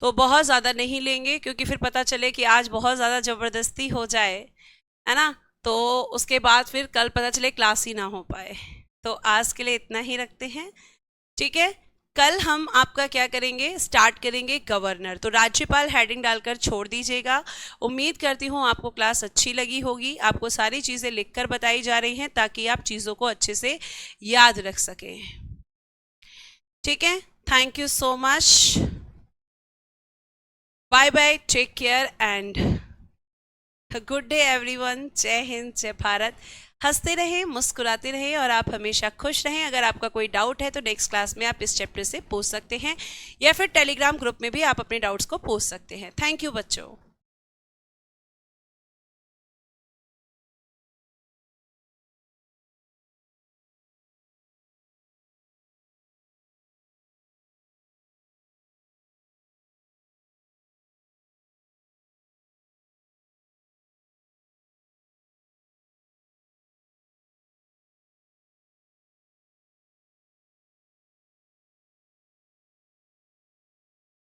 तो बहुत ज़्यादा नहीं लेंगे, क्योंकि फिर पता चले कि आज बहुत ज़्यादा ज़बरदस्ती हो जाए, है ना, तो उसके बाद फिर कल पता चले क्लास ही ना हो पाए। तो आज के लिए इतना ही रखते हैं। ठीक है, कल हम आपका क्या करेंगे? स्टार्ट करेंगे गवर्नर। तो राज्यपाल हेडिंग डालकर छोड़ दीजिएगा। उम्मीद करती हूँ आपको क्लास अच्छी लगी होगी। आपको सारी चीज़ें लिखकर बताई जा रही हैं ताकि आप चीज़ों को अच्छे से याद रख सकें। ठीक है, thank you so much, bye bye, take care and good day everyone. जय हिंद, जय भारत। हंसते रहें, मुस्कुराते रहें और आप हमेशा खुश रहें। अगर आपका कोई डाउट है तो नेक्स्ट क्लास में आप इस चैप्टर से पूछ सकते हैं या फिर टेलीग्राम ग्रुप में भी आप अपने डाउट्स को पूछ सकते हैं। थैंक यू बच्चों।